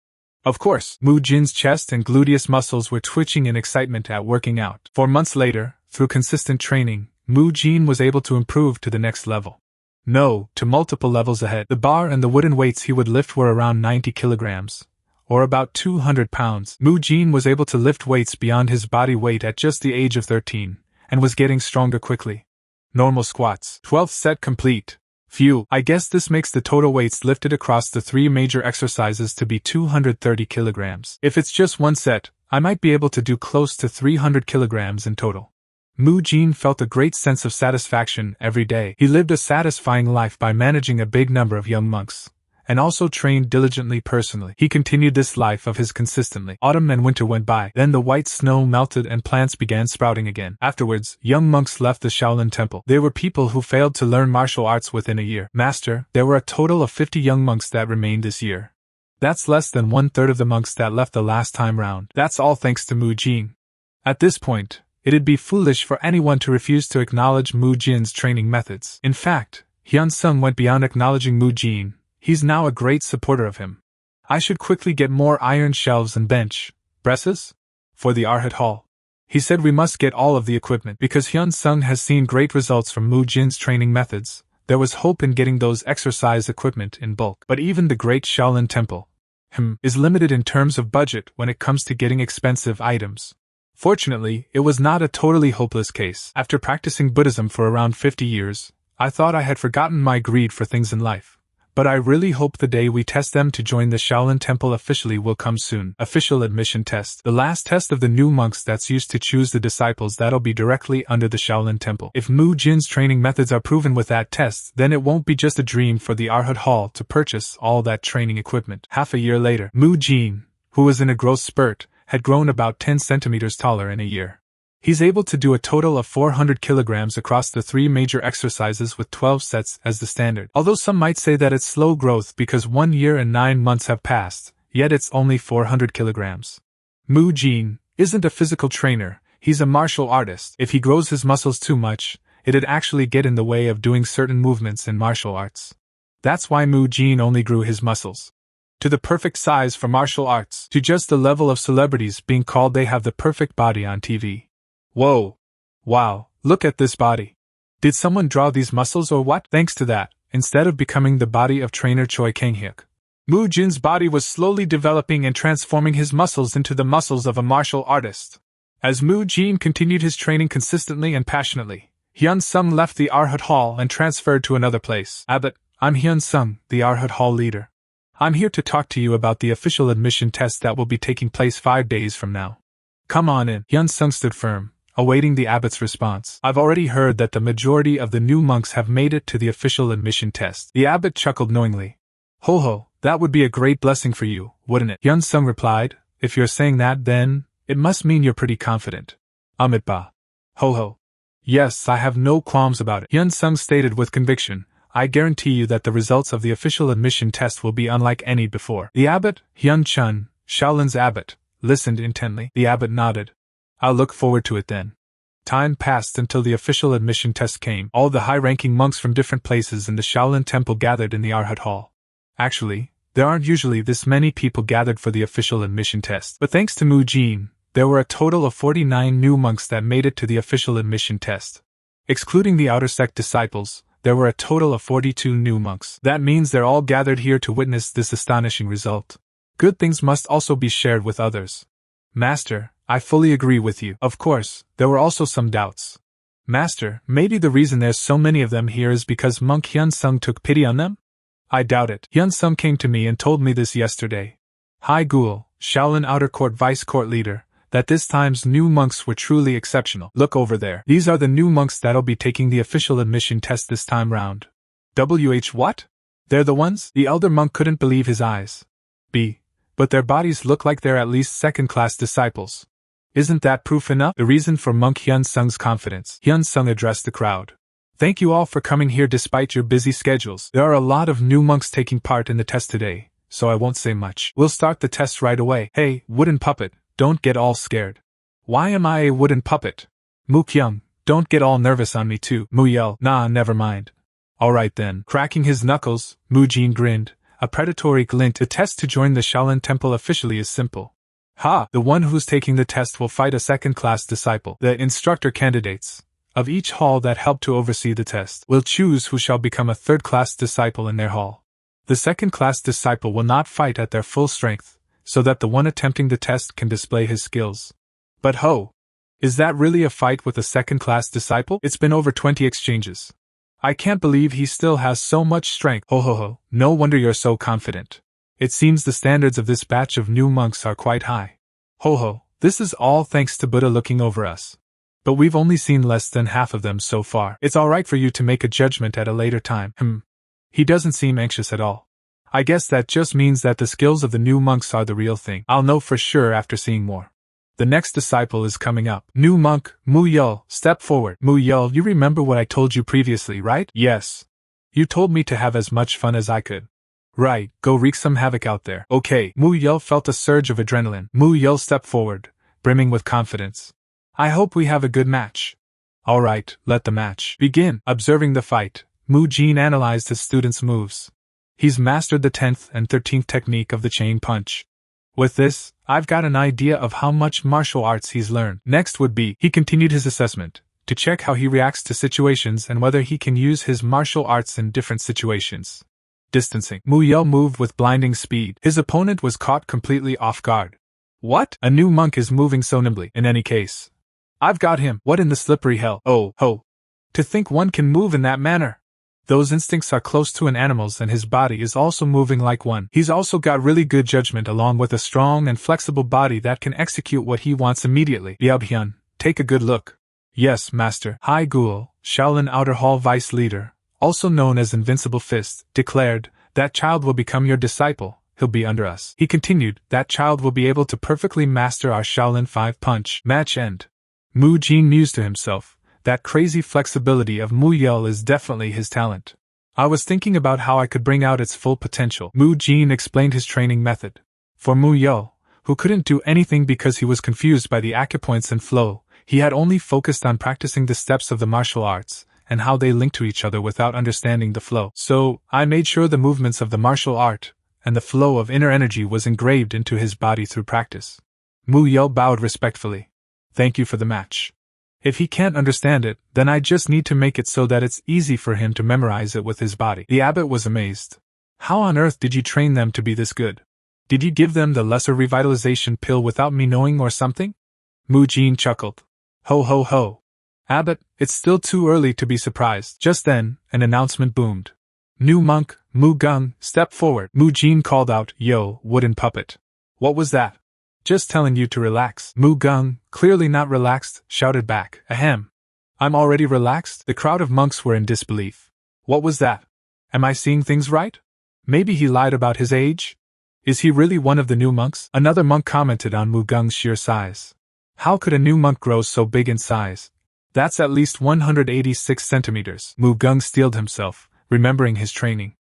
Of course. Mu Jin's chest and gluteus muscles were twitching in excitement at working out. 4 months later, through consistent training, Mu Jin was able to improve to the next level. No, to multiple levels ahead. The bar and the wooden weights he would lift were around 90 kilograms. Or about 200 pounds. Mu Jin was able to lift weights beyond his body weight at just the age of 13, and was getting stronger quickly. Normal squats. 12th set complete. Phew, I guess this makes the total weights lifted across the 3 major exercises to be 230 kilograms. If it's just one set, I might be able to do close to 300 kilograms in total. Mu Jin felt a great sense of satisfaction every day. He lived a satisfying life by managing a big number of young monks, and also trained diligently personally. He continued this life of his consistently. Autumn and winter went by. Then the white snow melted and plants began sprouting again. Afterwards, young monks left the Shaolin Temple. They were people who failed to learn martial arts within a year. Master, there were a total of 50 young monks that remained this year. That's less than 1/3 of the monks that left the last time round. That's all thanks to Mu Jin. At this point, it'd be foolish for anyone to refuse to acknowledge Mu Jin's training methods. In fact, Hyun Sung went beyond acknowledging Mu Jin. He's now a great supporter of him. I should quickly get more iron shelves and bench presses for the Arhat Hall. He said we must get all of the equipment because Hyun Sung has seen great results from Mu Jin's training methods. There was hope in getting those exercise equipment in bulk. But even the great Shaolin Temple is limited in terms of budget when it comes to getting expensive items. Fortunately, it was not a totally hopeless case. After practicing Buddhism for around 50 years, I thought I had forgotten my greed for things in life. But I really hope the day we test them to join the Shaolin Temple officially will come soon. Official admission test. The last test of the new monks that's used to choose the disciples that'll be directly under the Shaolin Temple. If Mu Jin's training methods are proven with that test, then it won't be just a dream for the Arhat Hall to purchase all that training equipment. Half a year later, Mu Jin, who was in a growth spurt, had grown about 10 centimeters taller in a year. He's able to do a total of 400 kilograms across the 3 major exercises with 12 sets as the standard. Although some might say that it's slow growth because 1 year and 9 months have passed, yet it's only 400 kilograms. Mu Jin isn't a physical trainer, he's a martial artist. If he grows his muscles too much, it'd actually get in the way of doing certain movements in martial arts. That's why Mu Jin only grew his muscles to the perfect size for martial arts, to just the level of celebrities being called they have the perfect body on TV. Whoa. Wow, look at this body. Did someone draw these muscles or what? Thanks to that, instead of becoming the body of trainer Choi Kang-hyuk, Mu Jin's body was slowly developing and transforming his muscles into the muscles of a martial artist. As Mu Jin continued his training consistently and passionately, Hyun Sung left the Arhat Hall and transferred to another place. Abbot, I'm Hyun Sung, the Arhat Hall leader. I'm here to talk to you about the official admission test that will be taking place 5 days from now. Come on in. Hyun Sung stood firm, awaiting the abbot's response. I've already heard that the majority of the new monks have made it to the official admission test. The abbot chuckled knowingly. Ho ho, that would be a great blessing for you, wouldn't it? Hyun Sung replied. If you're saying that, then it must mean you're pretty confident. Ba. Ho ho. Yes, I have no qualms about it, Hyun Sung stated with conviction. I guarantee you that the results of the official admission test will be unlike any before. The abbot, Hyun Chun, Shaolin's abbot, listened intently. The abbot nodded. I'll look forward to it then. Time passed until the official admission test came. All the high-ranking monks from different places in the Shaolin Temple gathered in the Arhat Hall. Actually, there aren't usually this many people gathered for the official admission test. But thanks to Mu Jin, there were a total of 49 new monks that made it to the official admission test. Excluding the outer sect disciples, there were a total of 42 new monks. That means they're all gathered here to witness this astonishing result. Good things must also be shared with others. Master, I fully agree with you. Of course, there were also some doubts. Master, maybe the reason there's so many of them here is because monk Hyun Sung took pity on them? I doubt it. Hyun Sung came to me and told me this yesterday. Hai Gul, Shaolin Outer Court Vice Court Leader, that this time's new monks were truly exceptional. Look over there. These are the new monks that'll be taking the official admission test this time round. What? They're the ones? The elder monk couldn't believe his eyes. But their bodies look like they're at least second-class disciples. Isn't that proof enough? The reason for monk Hyun Sung's confidence. Hyun Sung addressed the crowd. Thank you all for coming here despite your busy schedules. There are a lot of new monks taking part in the test today, so I won't say much. We'll start the test right away. Hey, wooden puppet. Don't get all scared. Why am I a wooden puppet? Mu Kyung, don't get all nervous on me too. Mu yelled. Nah, never mind. Alright then. Cracking his knuckles, Mu Jin grinned, a predatory glint. The test to join the Shaolin Temple officially is simple. The one who's taking the test will fight a second-class disciple. The instructor candidates of each hall that help to oversee the test will choose who shall become a third-class disciple in their hall. The second-class disciple will not fight at their full strength, so that the one attempting the test can display his skills. But is that really a fight with a second-class disciple? It's been over 20 exchanges. I can't believe he still has so much strength. No wonder you're so confident. It seems the standards of this batch of new monks are quite high. This is all thanks to Buddha looking over us. But we've only seen less than half of them so far. It's alright for you to make a judgment at a later time. He doesn't seem anxious at all. I guess that just means that the skills of the new monks are the real thing. I'll know for sure after seeing more. The next disciple is coming up. New monk, Mu Yul, step forward. Mu Yul, you remember what I told you previously, right? Yes. You told me to have as much fun as I could. Right, go wreak some havoc out there. Okay. Mu Yul felt a surge of adrenaline. Mu Yul stepped forward, brimming with confidence. I hope we have a good match. Alright, let the match begin. Observing the fight, Mu Jin analyzed his students' moves. He's mastered the 10th and 13th technique of the chain punch. With this, I've got an idea of how much martial arts he's learned. Next would be, he continued his assessment, to check how he reacts to situations and whether he can use his martial arts in different situations. Distancing. Mu Yul moved with blinding speed. His opponent was caught completely off guard. What? A new monk is moving so nimbly. In any case, I've got him. What in the slippery hell? To think one can move in that manner. Those instincts are close to an animal's and his body is also moving like one. He's also got really good judgment along with a strong and flexible body that can execute what he wants immediately. Hyun, take a good look. Yes, master. Hai Gul, Shaolin Outer Hall Vice Leader, also known as Invincible Fist, declared, that child will become your disciple. He'll be under us. He continued, that child will be able to perfectly master our Shaolin 5 punch. Match end. Mu Jin mused to himself. That crazy flexibility of Mu Yul is definitely his talent. I was thinking about how I could bring out its full potential. Mu Jin explained his training method. For Mu Yul, who couldn't do anything because he was confused by the acupoints and flow, he had only focused on practicing the steps of the martial arts, and how they link to each other without understanding the flow. So, I made sure the movements of the martial art, and the flow of inner energy was engraved into his body through practice. Mu Yul bowed respectfully. Thank you for the match. If he can't understand it, then I just need to make it so that it's easy for him to memorize it with his body. The abbot was amazed. How on earth did you train them to be this good? Did you give them the lesser revitalization pill without me knowing or something? Mu Jin chuckled. Ho. Abbot, it's still too early to be surprised. Just then, an announcement boomed. New monk, Mu Gung, step forward. Mu Jin called out, Yo, wooden puppet. What was that? Just telling you to relax. Mu Gung, clearly not relaxed, shouted back. Ahem. I'm already relaxed? The crowd of monks were in disbelief. What was that? Am I seeing things right? Maybe he lied about his age? Is he really one of the new monks? Another monk commented on Mu Gung's sheer size. How could a new monk grow so big in size? That's at least 186 centimeters. Mu Gung steeled himself, remembering his training.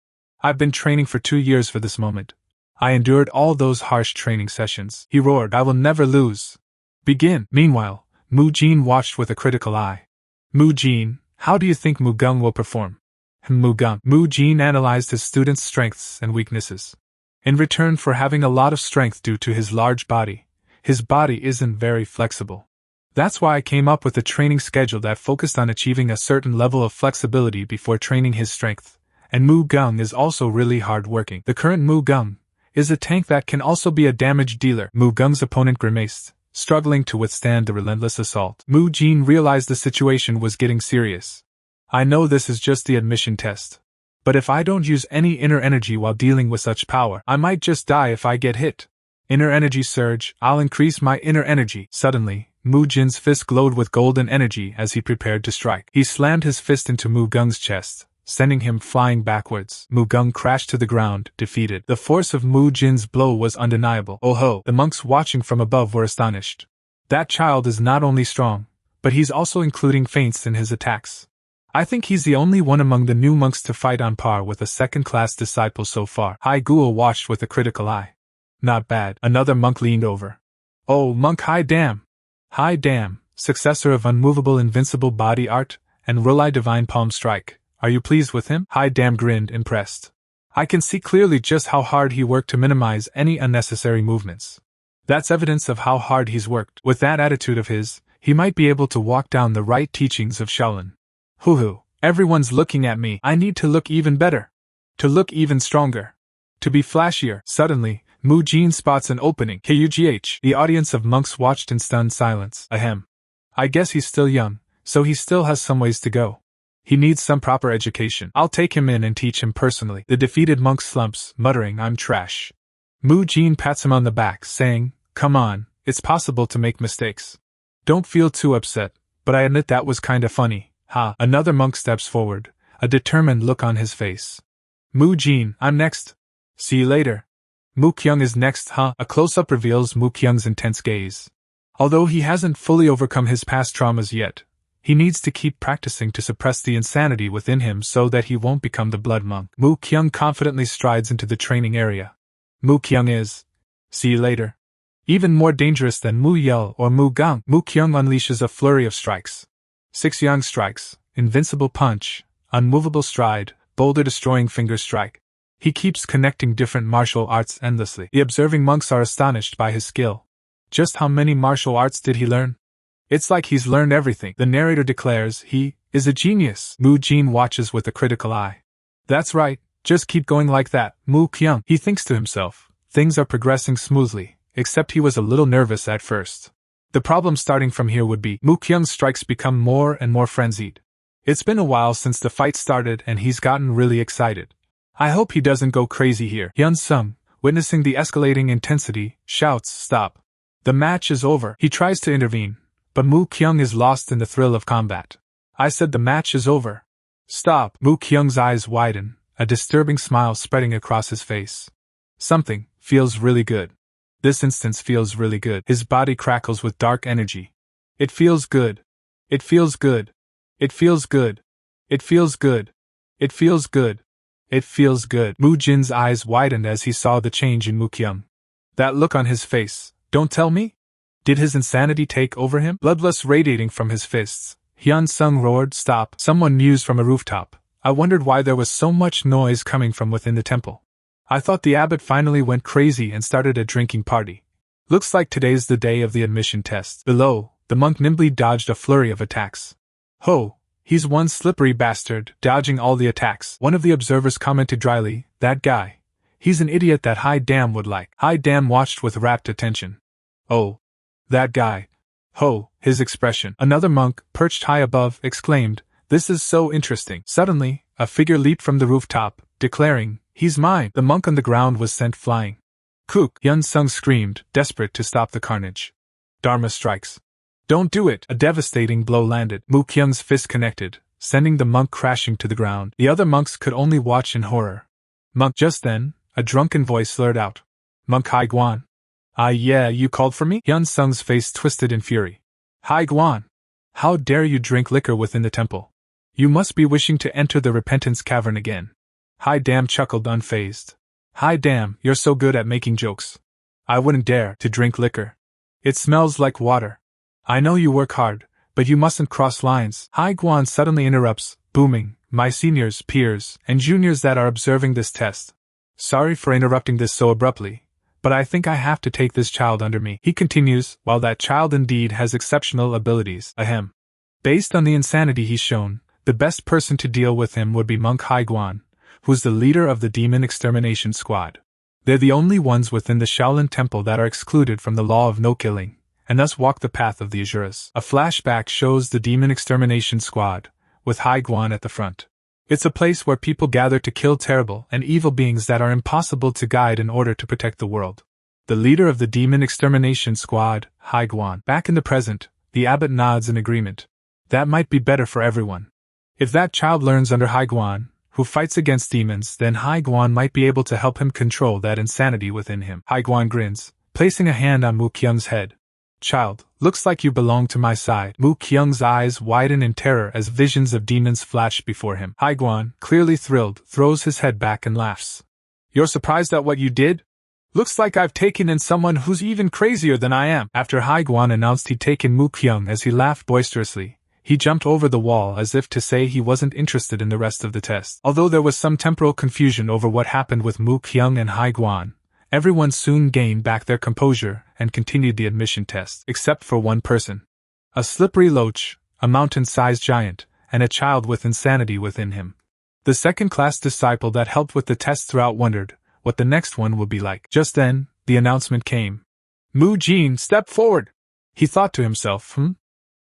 I've been training for 2 years for this moment. I endured all those harsh training sessions. He roared, I will never lose. Begin. Meanwhile, Mu Jin watched with a critical eye. Mu Jin, how do you think Mu Gung will perform? Mu Gung. Mu Jin analyzed his student's strengths and weaknesses. In return for having a lot of strength due to his large body, his body isn't very flexible. That's why I came up with a training schedule that focused on achieving a certain level of flexibility before training his strength. And Mu Gung is also really hard-working. The current Mu Gung is a tank that can also be a damage dealer. Mu Gung's opponent grimaced, struggling to withstand the relentless assault. Mu Jin realized the situation was getting serious. I know this is just the admission test. But if I don't use any inner energy while dealing with such power, I might just die if I get hit. Inner energy surge, I'll increase my inner energy. Suddenly, Mu Jin's fist glowed with golden energy as he prepared to strike. He slammed his fist into Mu Gung's chest, sending him flying backwards. Mu Gung crashed to the ground, defeated. The force of Mu Jin's blow was undeniable. Oh ho! The monks watching from above were astonished. That child is not only strong, but he's also including feints in his attacks. I think he's the only one among the new monks to fight on par with a second-class disciple so far. Hai Guo watched with a critical eye. Not bad. Another monk leaned over. Oh, Monk Hai Dam! Hai Dam, successor of Unmovable Invincible Body Art and Rulai Divine Palm Strike. Are you pleased with him? Hai Dam grinned, impressed. I can see clearly just how hard he worked to minimize any unnecessary movements. That's evidence of how hard he's worked. With that attitude of his, he might be able to walk down the right teachings of Shaolin. Hoo-hoo, everyone's looking at me. I need to look even better. To look even stronger. To be flashier. Suddenly, Mu Jin spots an opening. KUGH. The audience of monks watched in stunned silence. Ahem. I guess he's still young, so he still has some ways to go. He needs some proper education. I'll take him in and teach him personally. The defeated monk slumps, muttering, I'm trash. Mu Jin pats him on the back, saying, Come on, it's possible to make mistakes. Don't feel too upset, but I admit that was kinda funny. Ha! Another monk steps forward, a determined look on his face. Mu Jin, I'm next. See you later. Mu Kyung is next, huh? A close-up reveals Mu Kyung's intense gaze. Although he hasn't fully overcome his past traumas yet, he needs to keep practicing to suppress the insanity within him so that he won't become the blood monk. Mu Kyung confidently strides into the training area. Mu Kyung is, see you later, even more dangerous than Mu Yel or Mu Gang. Mu Kyung unleashes a flurry of strikes. 6 Yang strikes, Invincible Punch, Unmovable Stride, Boulder-Destroying Finger Strike. He keeps connecting different martial arts endlessly. The observing monks are astonished by his skill. Just how many martial arts did he learn? It's like he's learned everything. The narrator declares he is a genius. Mu Jin watches with a critical eye. That's right, just keep going like that, Mu Kyung. He thinks to himself, things are progressing smoothly, except he was a little nervous at first. The problem starting from here would be Mu Kyung's strikes become more and more frenzied. It's been a while since the fight started and he's gotten really excited. I hope he doesn't go crazy here. Hyun Sung, witnessing the escalating intensity, shouts, Stop. The match is over. He tries to intervene, but Mu Kyung is lost in the thrill of combat. I said the match is over. Stop. Mu Kyung's eyes widen, a disturbing smile spreading across his face. Something feels really good. This instance feels really good. His body crackles with dark energy. It feels good. It feels good. It feels good. It feels good. It feels good. It feels good. Mu Jin's eyes widened as he saw the change in Mu Kyung. That look on his face, don't tell me? Did his insanity take over him? Bloodlust radiating from his fists, Hyun Sung roared, Stop. Someone mused from a rooftop. I wondered why there was so much noise coming from within the temple. I thought the abbot finally went crazy and started a drinking party. Looks like today's the day of the admission test. Below, the monk nimbly dodged a flurry of attacks. Ho! He's one slippery bastard, dodging all the attacks. One of the observers commented dryly, That guy. He's an idiot that Hai Dam would like. Hai Dam watched with rapt attention. Oh. That guy. Ho! His expression. Another monk, perched high above, exclaimed, This is so interesting. Suddenly, a figure leaped from the rooftop, declaring, He's mine. The monk on the ground was sent flying. Kook, Hyun Sung screamed, desperate to stop the carnage. Dharma strikes. Don't do it! A devastating blow landed. Moo Kyung's fist connected, sending the monk crashing to the ground. The other monks could only watch in horror. Monk! Just then, a drunken voice slurred out. Monk Hai Guan. Ah yeah, you called for me? Hyun Sung's face twisted in fury. Hai Guan! How dare you drink liquor within the temple? You must be wishing to enter the repentance cavern again. Hai Dam chuckled unfazed. Hai Dam, you're so good at making jokes. I wouldn't dare to drink liquor. It smells like water. I know you work hard, but you mustn't cross lines. Hai Guan suddenly interrupts, booming, my seniors, peers, and juniors that are observing this test. Sorry for interrupting this so abruptly, but I think I have to take this child under me. He continues, while that child indeed has exceptional abilities. Ahem. Based on the insanity he's shown, the best person to deal with him would be Monk Hai Guan, who's the leader of the Demon Extermination Squad. They're the only ones within the Shaolin Temple that are excluded from the law of no killing, and thus walk the path of the Asuras. A flashback shows the Demon Extermination Squad, with Hai Guan at the front. It's a place where people gather to kill terrible and evil beings that are impossible to guide in order to protect the world. The leader of the Demon Extermination Squad, Hai Guan. Back in the present, the abbot nods in agreement. That might be better for everyone. If that child learns under Hai Guan, who fights against demons, then Hai Guan might be able to help him control that insanity within him. Hai Guan grins, placing a hand on Moo Kyung's head. Child, looks like you belong to my side. Moo Kyung's eyes widen in terror as visions of demons flash before him. Hai Guan, clearly thrilled, throws his head back and laughs. You're surprised at what you did? Looks like I've taken in someone who's even crazier than I am. After Hai Guan announced he'd taken Moo Kyung as he laughed boisterously, he jumped over the wall as if to say he wasn't interested in the rest of the test. Although there was some temporal confusion over what happened with Moo Kyung and Hai Guan, everyone soon gained back their composure and continued the admission test, except for one person. A slippery loach, a mountain-sized giant, and a child with insanity within him. The second-class disciple that helped with the test throughout wondered what the next one would be like. Just then, the announcement came. Moo Jin, step forward! He thought to himself,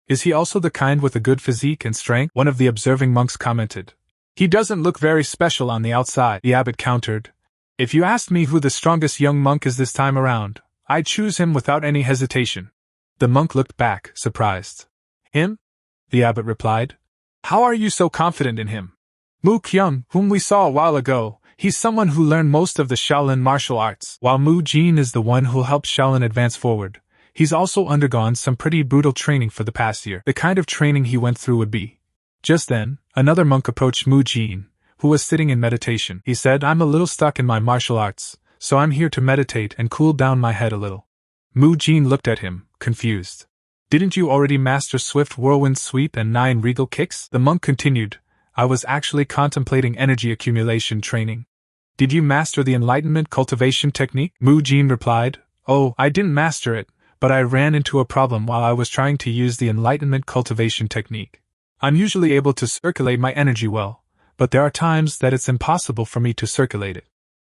Is he also the kind with a good physique and strength? One of the observing monks commented. He doesn't look very special on the outside, the abbot countered. If you asked me who the strongest young monk is this time around, I'd choose him without any hesitation. The monk looked back, surprised. Him? The abbot replied. How are you so confident in him? Moo Kyung, whom we saw a while ago, he's someone who learned most of the Shaolin martial arts. While Moo Jin is the one who'll help Shaolin advance forward, he's also undergone some pretty brutal training for the past year. The kind of training he went through would be. Just then, another monk approached Moo Jin, who was sitting in meditation. He said, I'm a little stuck in my martial arts, so I'm here to meditate and cool down my head a little. Moo Jin looked at him, confused. Didn't you already master Swift Whirlwind Sweep and 9 Regal Kicks? The monk continued, I was actually contemplating energy accumulation training. Did you master the Enlightenment Cultivation Technique? Moo Jin replied, Oh, I didn't master it, but I ran into a problem while I was trying to use the Enlightenment Cultivation Technique. I'm usually able to circulate my energy well, but there are times that it's impossible for me to circulate it.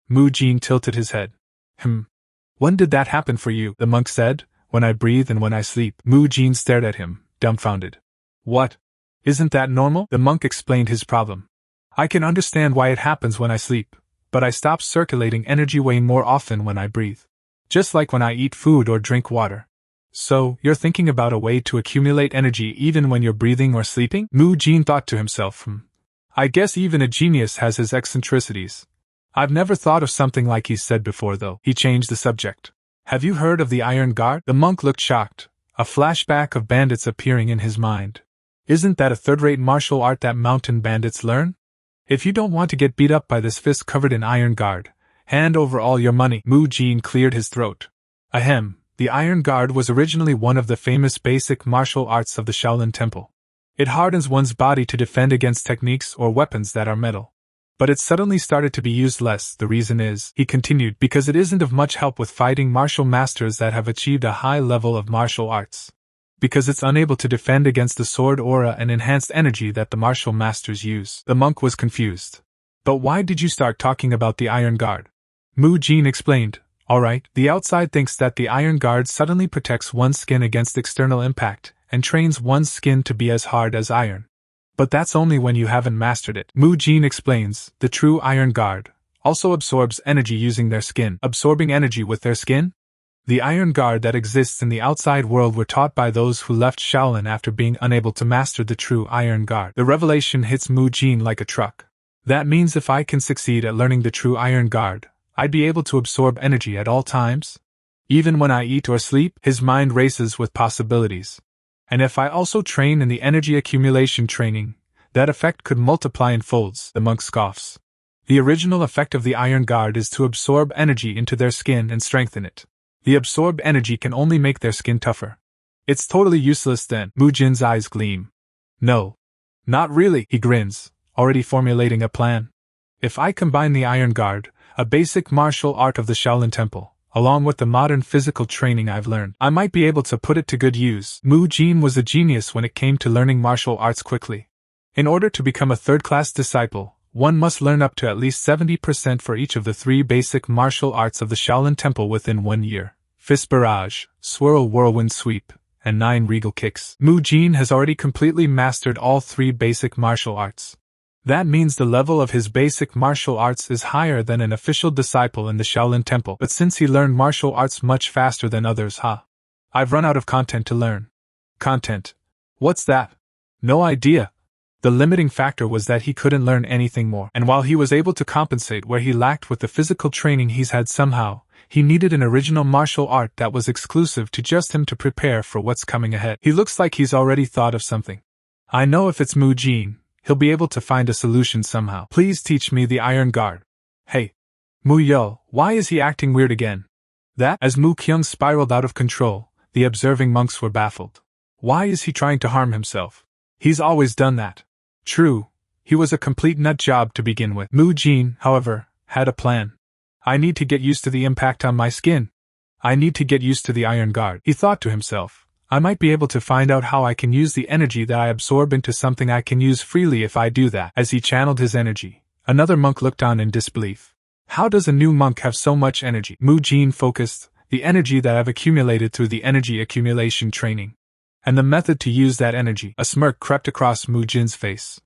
Moo Jin tilted his head. When did that happen for you? The monk said, When I breathe and when I sleep. Moo Jin stared at him, dumbfounded. What? Isn't that normal? The monk explained his problem. I can understand why it happens when I sleep, but I stop circulating energy way more often when I breathe. Just like when I eat food or drink water. So, you're thinking about a way to accumulate energy even when you're breathing or sleeping? Moo Jin thought to himself, I guess even a genius has his eccentricities. I've never thought of something like he said before though. He changed the subject. Have you heard of the Iron Guard? The monk looked shocked, a flashback of bandits appearing in his mind. Isn't that a third-rate martial art that mountain bandits learn? If you don't want to get beat up by this fist covered in Iron Guard, hand over all your money. Moo Jin cleared his throat. Ahem, the Iron Guard was originally one of the famous basic martial arts of the Shaolin Temple. It hardens one's body to defend against techniques or weapons that are metal. But it suddenly started to be used less. The reason is, he continued, because it isn't of much help with fighting martial masters that have achieved a high level of martial arts. Because it's unable to defend against the sword aura and enhanced energy that the martial masters use. The monk was confused. But why did you start talking about the Iron Guard? Moo Jin explained, Alright, the outside thinks that the Iron Guard suddenly protects one's skin against external impact, and trains one's skin to be as hard as iron. But that's only when you haven't mastered it. Moo Jin explains, the true Iron Guard, also absorbs energy using their skin. Absorbing energy with their skin? The iron guard that exists in the outside world were taught by those who left Shaolin after being unable to master the true iron guard. The revelation hits Mu Jin like a truck. That means if I can succeed at learning the true iron guard, I'd be able to absorb energy at all times? Even when I eat or sleep, his mind races with possibilities. And if I also train in the energy accumulation training, that effect could multiply in folds, the monk scoffs. The original effect of the iron guard is to absorb energy into their skin and strengthen it. The absorbed energy can only make their skin tougher. It's totally useless then. Mu Jin's eyes gleam. No. Not really, he grins, already formulating a plan. If I combine the iron guard, a basic martial art of the Shaolin Temple, along with the modern physical training I've learned, I might be able to put it to good use. Mu Jin was a genius when it came to learning martial arts quickly. In order to become a third-class disciple, one must learn up to at least 70% for each of the 3 basic martial arts of the Shaolin Temple within 1 year. Fist Barrage, Swirl Whirlwind Sweep, and 9 Regal Kicks. Mu Jin has already completely mastered all 3 basic martial arts. That means the level of his basic martial arts is higher than an official disciple in the Shaolin Temple. But since he learned martial arts much faster than others, I've run out of content to learn. Content? What's that? No idea. The limiting factor was that he couldn't learn anything more, and while he was able to compensate where he lacked with the physical training he's had somehow, he needed an original martial art that was exclusive to just him to prepare for what's coming ahead. He looks like he's already thought of something. I know if it's Mu Jin, he'll be able to find a solution somehow. Please teach me the iron guard. Hey. Mu Yo, why is he acting weird again? That, as Mu Kyung spiraled out of control, the observing monks were baffled. Why is he trying to harm himself? He's always done that. True, he was a complete nut job to begin with. Mu Jin, however, had a plan. I need to get used to the impact on my skin. I need to get used to the iron guard. He thought to himself, I might be able to find out how I can use the energy that I absorb into something I can use freely if I do that. As he channeled his energy, another monk looked on in disbelief. How does a new monk have so much energy? Mu Jin focused, the energy that I've accumulated through the energy accumulation training. And the method to use that energy. A smirk crept across Mu Jin's face.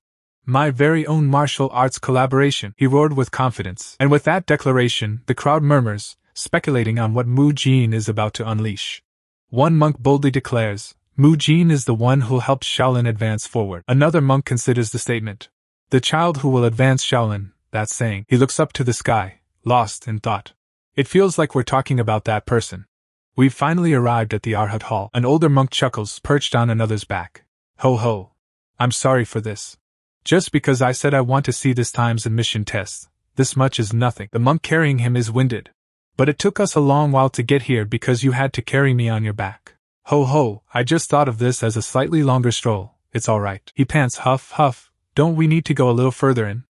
My very own martial arts collaboration, he roared with confidence. And with that declaration, the crowd murmurs, speculating on what Mu Jin is about to unleash. One monk boldly declares, Mu Jin is the one who'll help Shaolin advance forward. Another monk considers the statement. The child who will advance Shaolin, that's saying. He looks up to the sky, lost in thought. It feels like we're talking about that person. We've finally arrived at the Arhat Hall. An older monk chuckles, perched on another's back. Ho ho. I'm sorry for this. Just because I said I want to see this times and mission test, this much is nothing. The monk carrying him is winded. But it took us a long while to get here because you had to carry me on your back. Ho ho, I just thought of this as a slightly longer stroll. It's alright. He pants, huff, huff. Don't we need to go a little further in?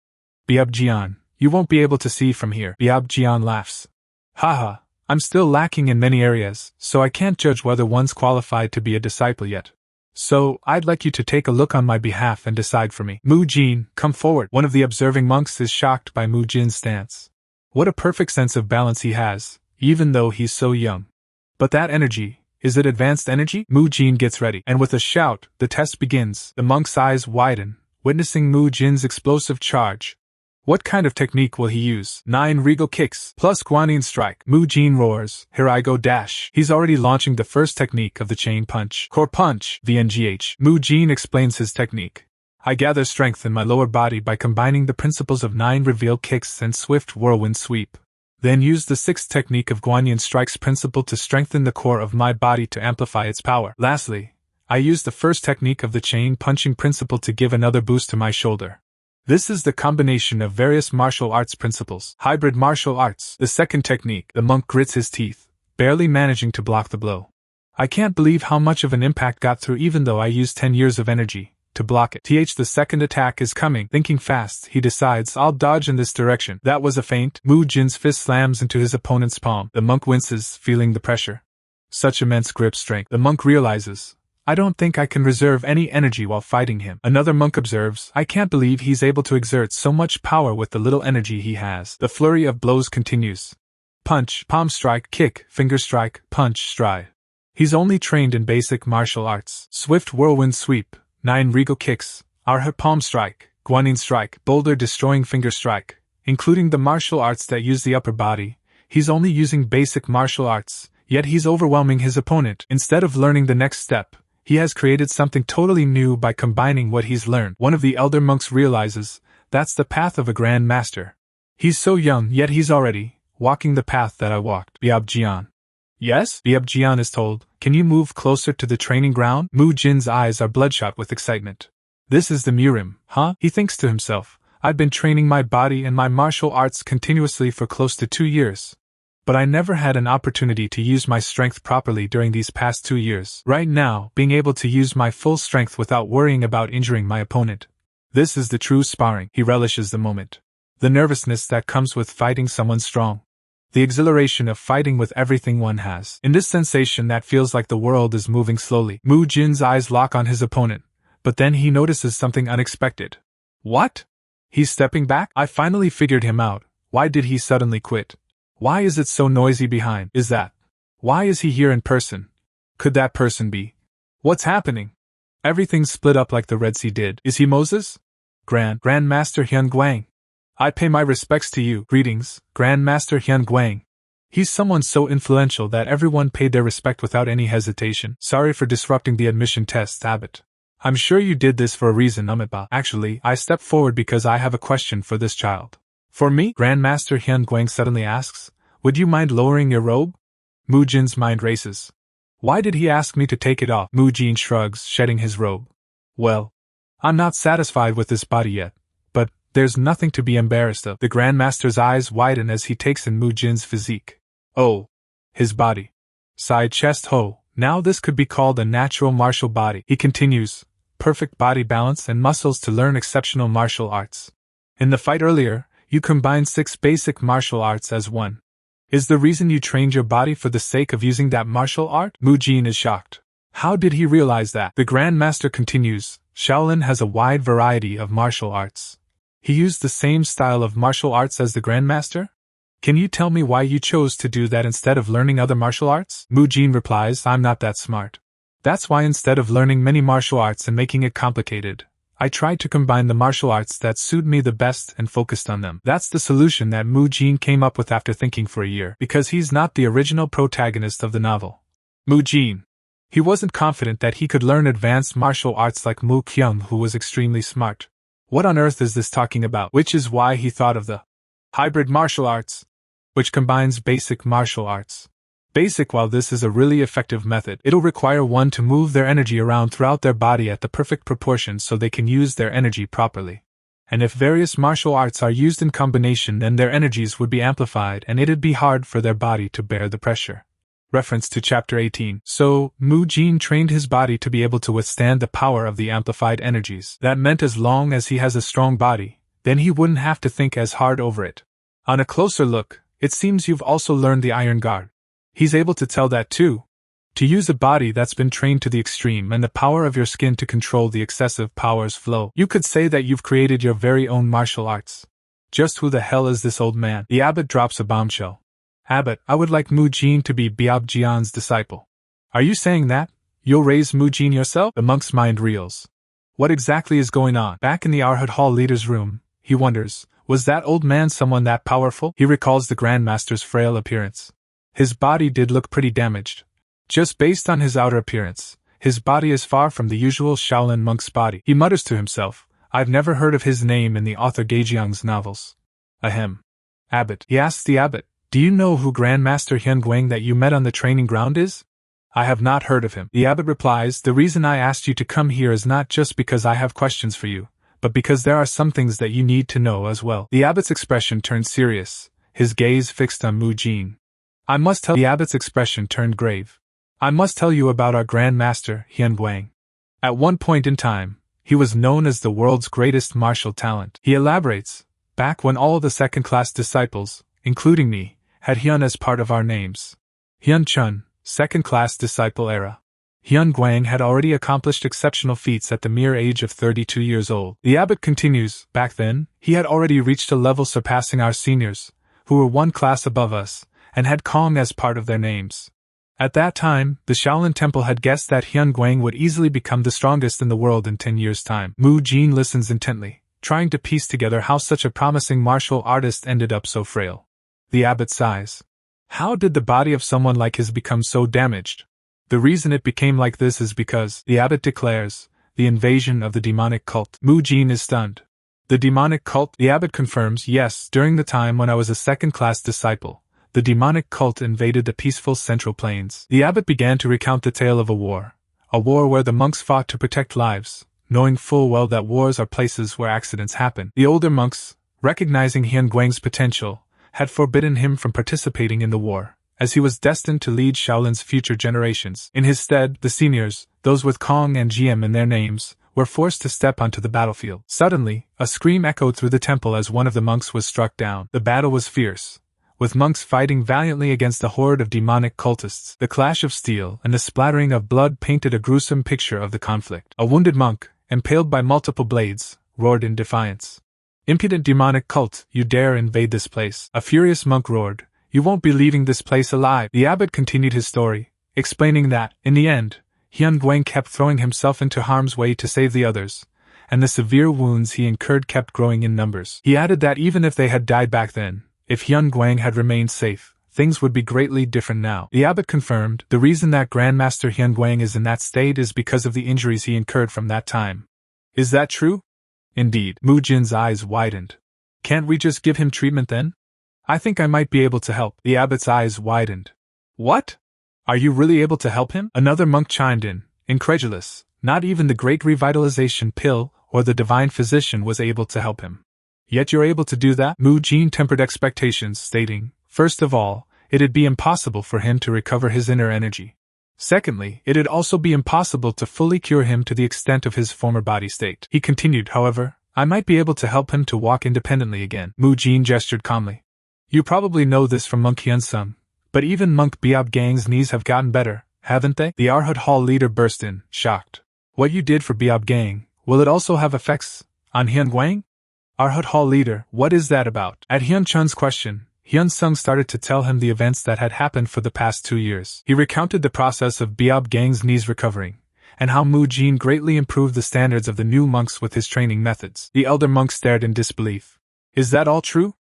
Biab-jian, you won't be able to see from here. Biab-jian laughs. Haha. I'm still lacking in many areas, so I can't judge whether one's qualified to be a disciple yet. So, I'd like you to take a look on my behalf and decide for me. Mu Jin, come forward. One of the observing monks is shocked by Mu Jin's stance. What a perfect sense of balance he has, even though he's so young. But that energy, is it advanced energy? Mu Jin gets ready, and with a shout, the test begins. The monk's eyes widen, witnessing Mu Jin's explosive charge. What kind of technique will he use? 9 regal kicks, plus Guanyin strike. Mu Jin roars, here I go dash. He's already launching the first technique of the chain punch. Core punch, VNGH. Mu Jin explains his technique. I gather strength in my lower body by combining the principles of 9 reveal kicks and swift whirlwind sweep. Then use the 6th technique of Guanyin strikes principle to strengthen the core of my body to amplify its power. Lastly, I use the first technique of the chain punching principle to give another boost to my shoulder. This is the combination of various martial arts principles. Hybrid martial arts. The second technique. The monk grits his teeth, barely managing to block the blow. I can't believe how much of an impact got through even though I used 10 years of energy to block it. The second attack is coming. Thinking fast, he decides I'll dodge in this direction. That was a feint. Mu Jin's fist slams into his opponent's palm. The monk winces, feeling the pressure. Such immense grip strength. The monk realizes, I don't think I can reserve any energy while fighting him. Another monk observes, I can't believe he's able to exert so much power with the little energy he has. The flurry of blows continues. Punch, palm strike, kick, finger strike, punch, stride. He's only trained in basic martial arts. Swift whirlwind sweep, 9 regal kicks, Arha palm strike, Guanyin strike, boulder destroying finger strike. including the martial arts that use the upper body. He's only using basic martial arts, yet he's overwhelming his opponent. Instead of learning the next step, he has created something totally new by combining what he's learned. One of the elder monks realizes, that's the path of a grand master. He's so young, yet he's already walking the path that I walked. Biabjian. Yes? Biabjian is told, can you move closer to the training ground? Mu Jin's eyes are bloodshot with excitement. This is the Murim, huh? He thinks to himself, I've been training my body and my martial arts continuously for close to 2 years. But I never had an opportunity to use my strength properly during these past 2 years. Right now, being able to use my full strength without worrying about injuring my opponent. This is the true sparring. He relishes the moment. The nervousness that comes with fighting someone strong. The exhilaration of fighting with everything one has. In this sensation that feels like the world is moving slowly, Mu Jin's eyes lock on his opponent, but then he notices something unexpected. What? He's stepping back? I finally figured him out. Why did he suddenly quit? Why is it so noisy behind? Is that? Why is he here in person? Could that person be? What's happening? Everything's split up like the Red Sea did. Is he Moses? Grandmaster Hyun Guang. I pay my respects to you. Greetings, Grandmaster Hyun Guang. He's someone so influential that everyone paid their respect without any hesitation. Sorry for disrupting the admission test, Abbot. I'm sure you did this for a reason, Amitabha. Actually, I stepped forward because I have a question for this child. For me? Grandmaster Hyun Guang suddenly asks, would you mind lowering your robe? Mu Jin's mind races. Why did he ask me to take it off? Mu Jin shrugs, shedding his robe. Well, I'm not satisfied with this body yet, but there's nothing to be embarrassed of. The Grandmaster's eyes widen as he takes in Mu Jin's physique. Oh, his body. Side chest ho, now this could be called a natural martial body. He continues, perfect body balance and muscles to learn exceptional martial arts. In the fight earlier, you combined 6 basic martial arts as one. Is the reason you trained your body for the sake of using that martial art? Mu Jin is shocked. How did he realize that? The Grandmaster continues, Shaolin has a wide variety of martial arts. He used the same style of martial arts as the Grandmaster? Can you tell me why you chose to do that instead of learning other martial arts? Mu Jin replies, I'm not that smart. That's why instead of learning many martial arts and making it complicated, I tried to combine the martial arts that suit me the best and focused on them. That's the solution that Mu Jin came up with after thinking for a year, because he's not the original protagonist of the novel. Mu Jin. He wasn't confident that he could learn advanced martial arts like Mu Kyung, who was extremely smart. What on earth is this talking about? Which is why he thought of the hybrid martial arts, which combines basic martial arts. Basic, while this is a really effective method, it'll require one to move their energy around throughout their body at the perfect proportion so they can use their energy properly. And if various martial arts are used in combination, then their energies would be amplified and it'd be hard for their body to bear the pressure. Reference to Chapter 18. So, Mu Jin trained his body to be able to withstand the power of the amplified energies. That meant as long as he has a strong body, then he wouldn't have to think as hard over it. On a closer look, it seems you've also learned the Iron Guard. He's able to tell that too. To use a body that's been trained to the extreme and the power of your skin to control the excessive power's flow. You could say that you've created your very own martial arts. Just who the hell is this old man? The abbot drops a bombshell. Abbot, I would like Mu Jin to be Biab Jian's disciple. Are you saying that? You'll raise Mu Jin yourself? The monk's mind reels. What exactly is going on? Back in the Arhat Hall leader's room, he wonders, was that old man someone that powerful? He recalls the Grandmaster's frail appearance. His body did look pretty damaged. Just based on his outer appearance, his body is far from the usual Shaolin monk's body. He mutters to himself, I've never heard of his name in the author Geijiang's novels. Ahem. Abbot. He asks the abbot, do you know who Grandmaster Hyun Guang that you met on the training ground is? I have not heard of him. The abbot replies, the reason I asked you to come here is not just because I have questions for you, but because there are some things that you need to know as well. The abbot's expression turned serious, his gaze fixed on Mu Jin. I must tell. The abbot's expression turned grave. I must tell you about our Grandmaster, Hyun Guang. At one point in time, he was known as the world's greatest martial talent. He elaborates, back when all the second-class disciples, including me, had Hyun as part of our names. Hyun Chun, second-class disciple era. Hyun Guang had already accomplished exceptional feats at the mere age of 32 years old. The abbot continues, back then, he had already reached a level surpassing our seniors, who were one class above us, and had Kong as part of their names. At that time, the Shaolin Temple had guessed that Hyun Guang would easily become the strongest in the world in 10 years' time. Mu Jin listens intently, trying to piece together how such a promising martial artist ended up so frail. The abbot sighs. How did the body of someone like his become so damaged? The reason it became like this is because, the abbot declares, the invasion of the demonic cult. Mu-jin is stunned. The demonic cult? The abbot confirms, yes, during the time when I was a second-class disciple, the demonic cult invaded the peaceful Central Plains. The abbot began to recount the tale of a war where the monks fought to protect lives, knowing full well that wars are places where accidents happen. The older monks, recognizing Hyun Guang's potential, had forbidden him from participating in the war, as he was destined to lead Shaolin's future generations. In his stead, the seniors, those with Kong and GM in their names, were forced to step onto the battlefield. Suddenly, a scream echoed through the temple as one of the monks was struck down. The battle was fierce, with monks fighting valiantly against a horde of demonic cultists. The clash of steel and the splattering of blood painted a gruesome picture of the conflict. A wounded monk, impaled by multiple blades, roared in defiance. "Impudent demonic cult, you dare invade this place!" A furious monk roared, "You won't be leaving this place alive!" The abbot continued his story, explaining that, in the end, Hyun Guang kept throwing himself into harm's way to save the others, and the severe wounds he incurred kept growing in numbers. He added that even if they had died back then, if Hyun Guang had remained safe, things would be greatly different now. The abbot confirmed, the reason that Grandmaster Hyun Guang is in that state is because of the injuries he incurred from that time. Is that true? Indeed. Mu-jin's eyes widened. Can't we just give him treatment then? I think I might be able to help. The abbot's eyes widened. What? Are you really able to help him? Another monk chimed in, incredulous. Not even the great revitalization pill or the divine physician was able to help him. Yet you're able to do that? Mu-jin tempered expectations, stating, first of all, it'd be impossible for him to recover his inner energy. Secondly, it'd also be impossible to fully cure him to the extent of his former body state. He continued, however, I might be able to help him to walk independently again. Mu-jin gestured calmly. You probably know this from Monk Hyun-sung, but even Monk Biob Gang's knees have gotten better, haven't they? The Arhut Hall leader burst in, shocked. What you did for Biob Gang, will it also have effects on Hyun Guang? Arhut Hall leader, what is that about? At Hyun Chun's question, Hyun Sung started to tell him the events that had happened for the past 2 years. He recounted the process of Biob Gang's knees recovering, and how Mu-jin greatly improved the standards of the new monks with his training methods. The elder monk stared in disbelief. Is that all true?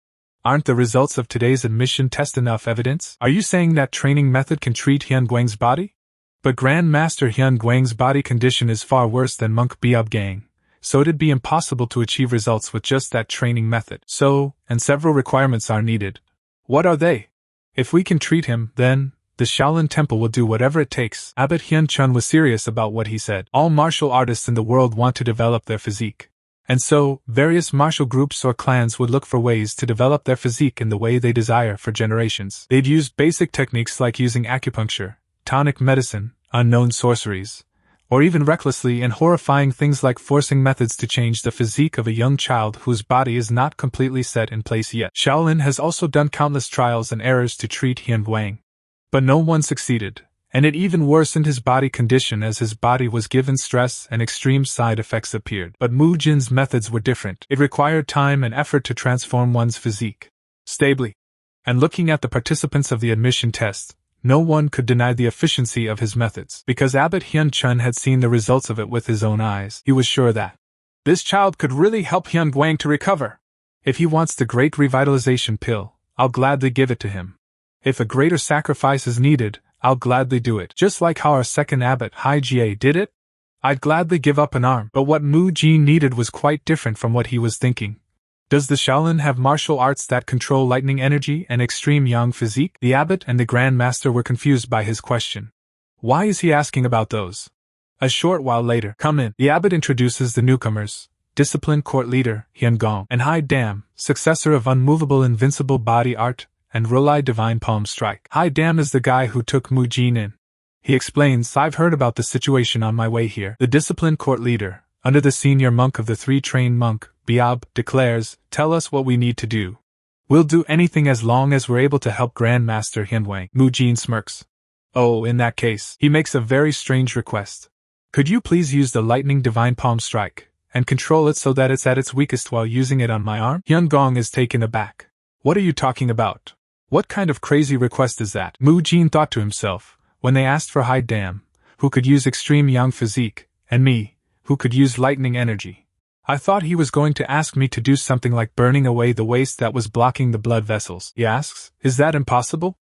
Aren't the results of today's admission test enough evidence? Are you saying that training method can treat Hyun Guang's body? But Grandmaster Hyun Guang's body condition is far worse than Monk Biob Gang, so it'd be impossible to achieve results with just that training method. So, and several requirements are needed. What are they? If we can treat him, then the Shaolin Temple will do whatever it takes. Abbot Hyun Chun was serious about what he said. All martial artists in the world want to develop their physique. And so, various martial groups or clans would look for ways to develop their physique in the way they desire for generations. They'd use basic techniques like using acupuncture, tonic medicine, unknown sorceries, or even recklessly and horrifying things like forcing methods to change the physique of a young child whose body is not completely set in place yet. Shaolin has also done countless trials and errors to treat Hyun Guang. But no one succeeded, and it even worsened his body condition as his body was given stress and extreme side effects appeared. But Mu-jin's methods were different. It required time and effort to transform one's physique stably. And looking at the participants of the admission test, no one could deny the efficiency of his methods. Because Abbot Hyun Chun had seen the results of it with his own eyes, he was sure that this child could really help Hyun Guang to recover. If he wants the great revitalization pill, I'll gladly give it to him. If a greater sacrifice is needed, I'll gladly do it. Just like how our second abbot, Hai Jie, did it? I'd gladly give up an arm. But what Mu-jin needed was quite different from what he was thinking. Does the Shaolin have martial arts that control lightning energy and extreme yang physique? The abbot and the Grand Master were confused by his question. Why is he asking about those? A short while later, come in. The abbot introduces the newcomers, Discipline Court Leader, Hyun Gong, and Hai Dam, successor of Unmovable Invincible Body Art, and Rulai Divine Palm Strike. Hai Dam is the guy who took Mu-jin in. He explains, I've heard about the situation on my way here. The Discipline Court Leader, under the senior monk of the 3 trained monk, Biob, declares, tell us what we need to do. We'll do anything as long as we're able to help Grandmaster Hyun Guang. Mu-jin smirks. Oh, in that case, he makes a very strange request. Could you please use the Lightning Divine Palm Strike, and control it so that it's at its weakest while using it on my arm? Hyun Gong is taken aback. What are you talking about? What kind of crazy request is that? Mu-jin thought to himself, when they asked for Hai Dam, who could use extreme yang physique, and me, who could use lightning energy. I thought he was going to ask me to do something like burning away the waste that was blocking the blood vessels. He asks, is that impossible?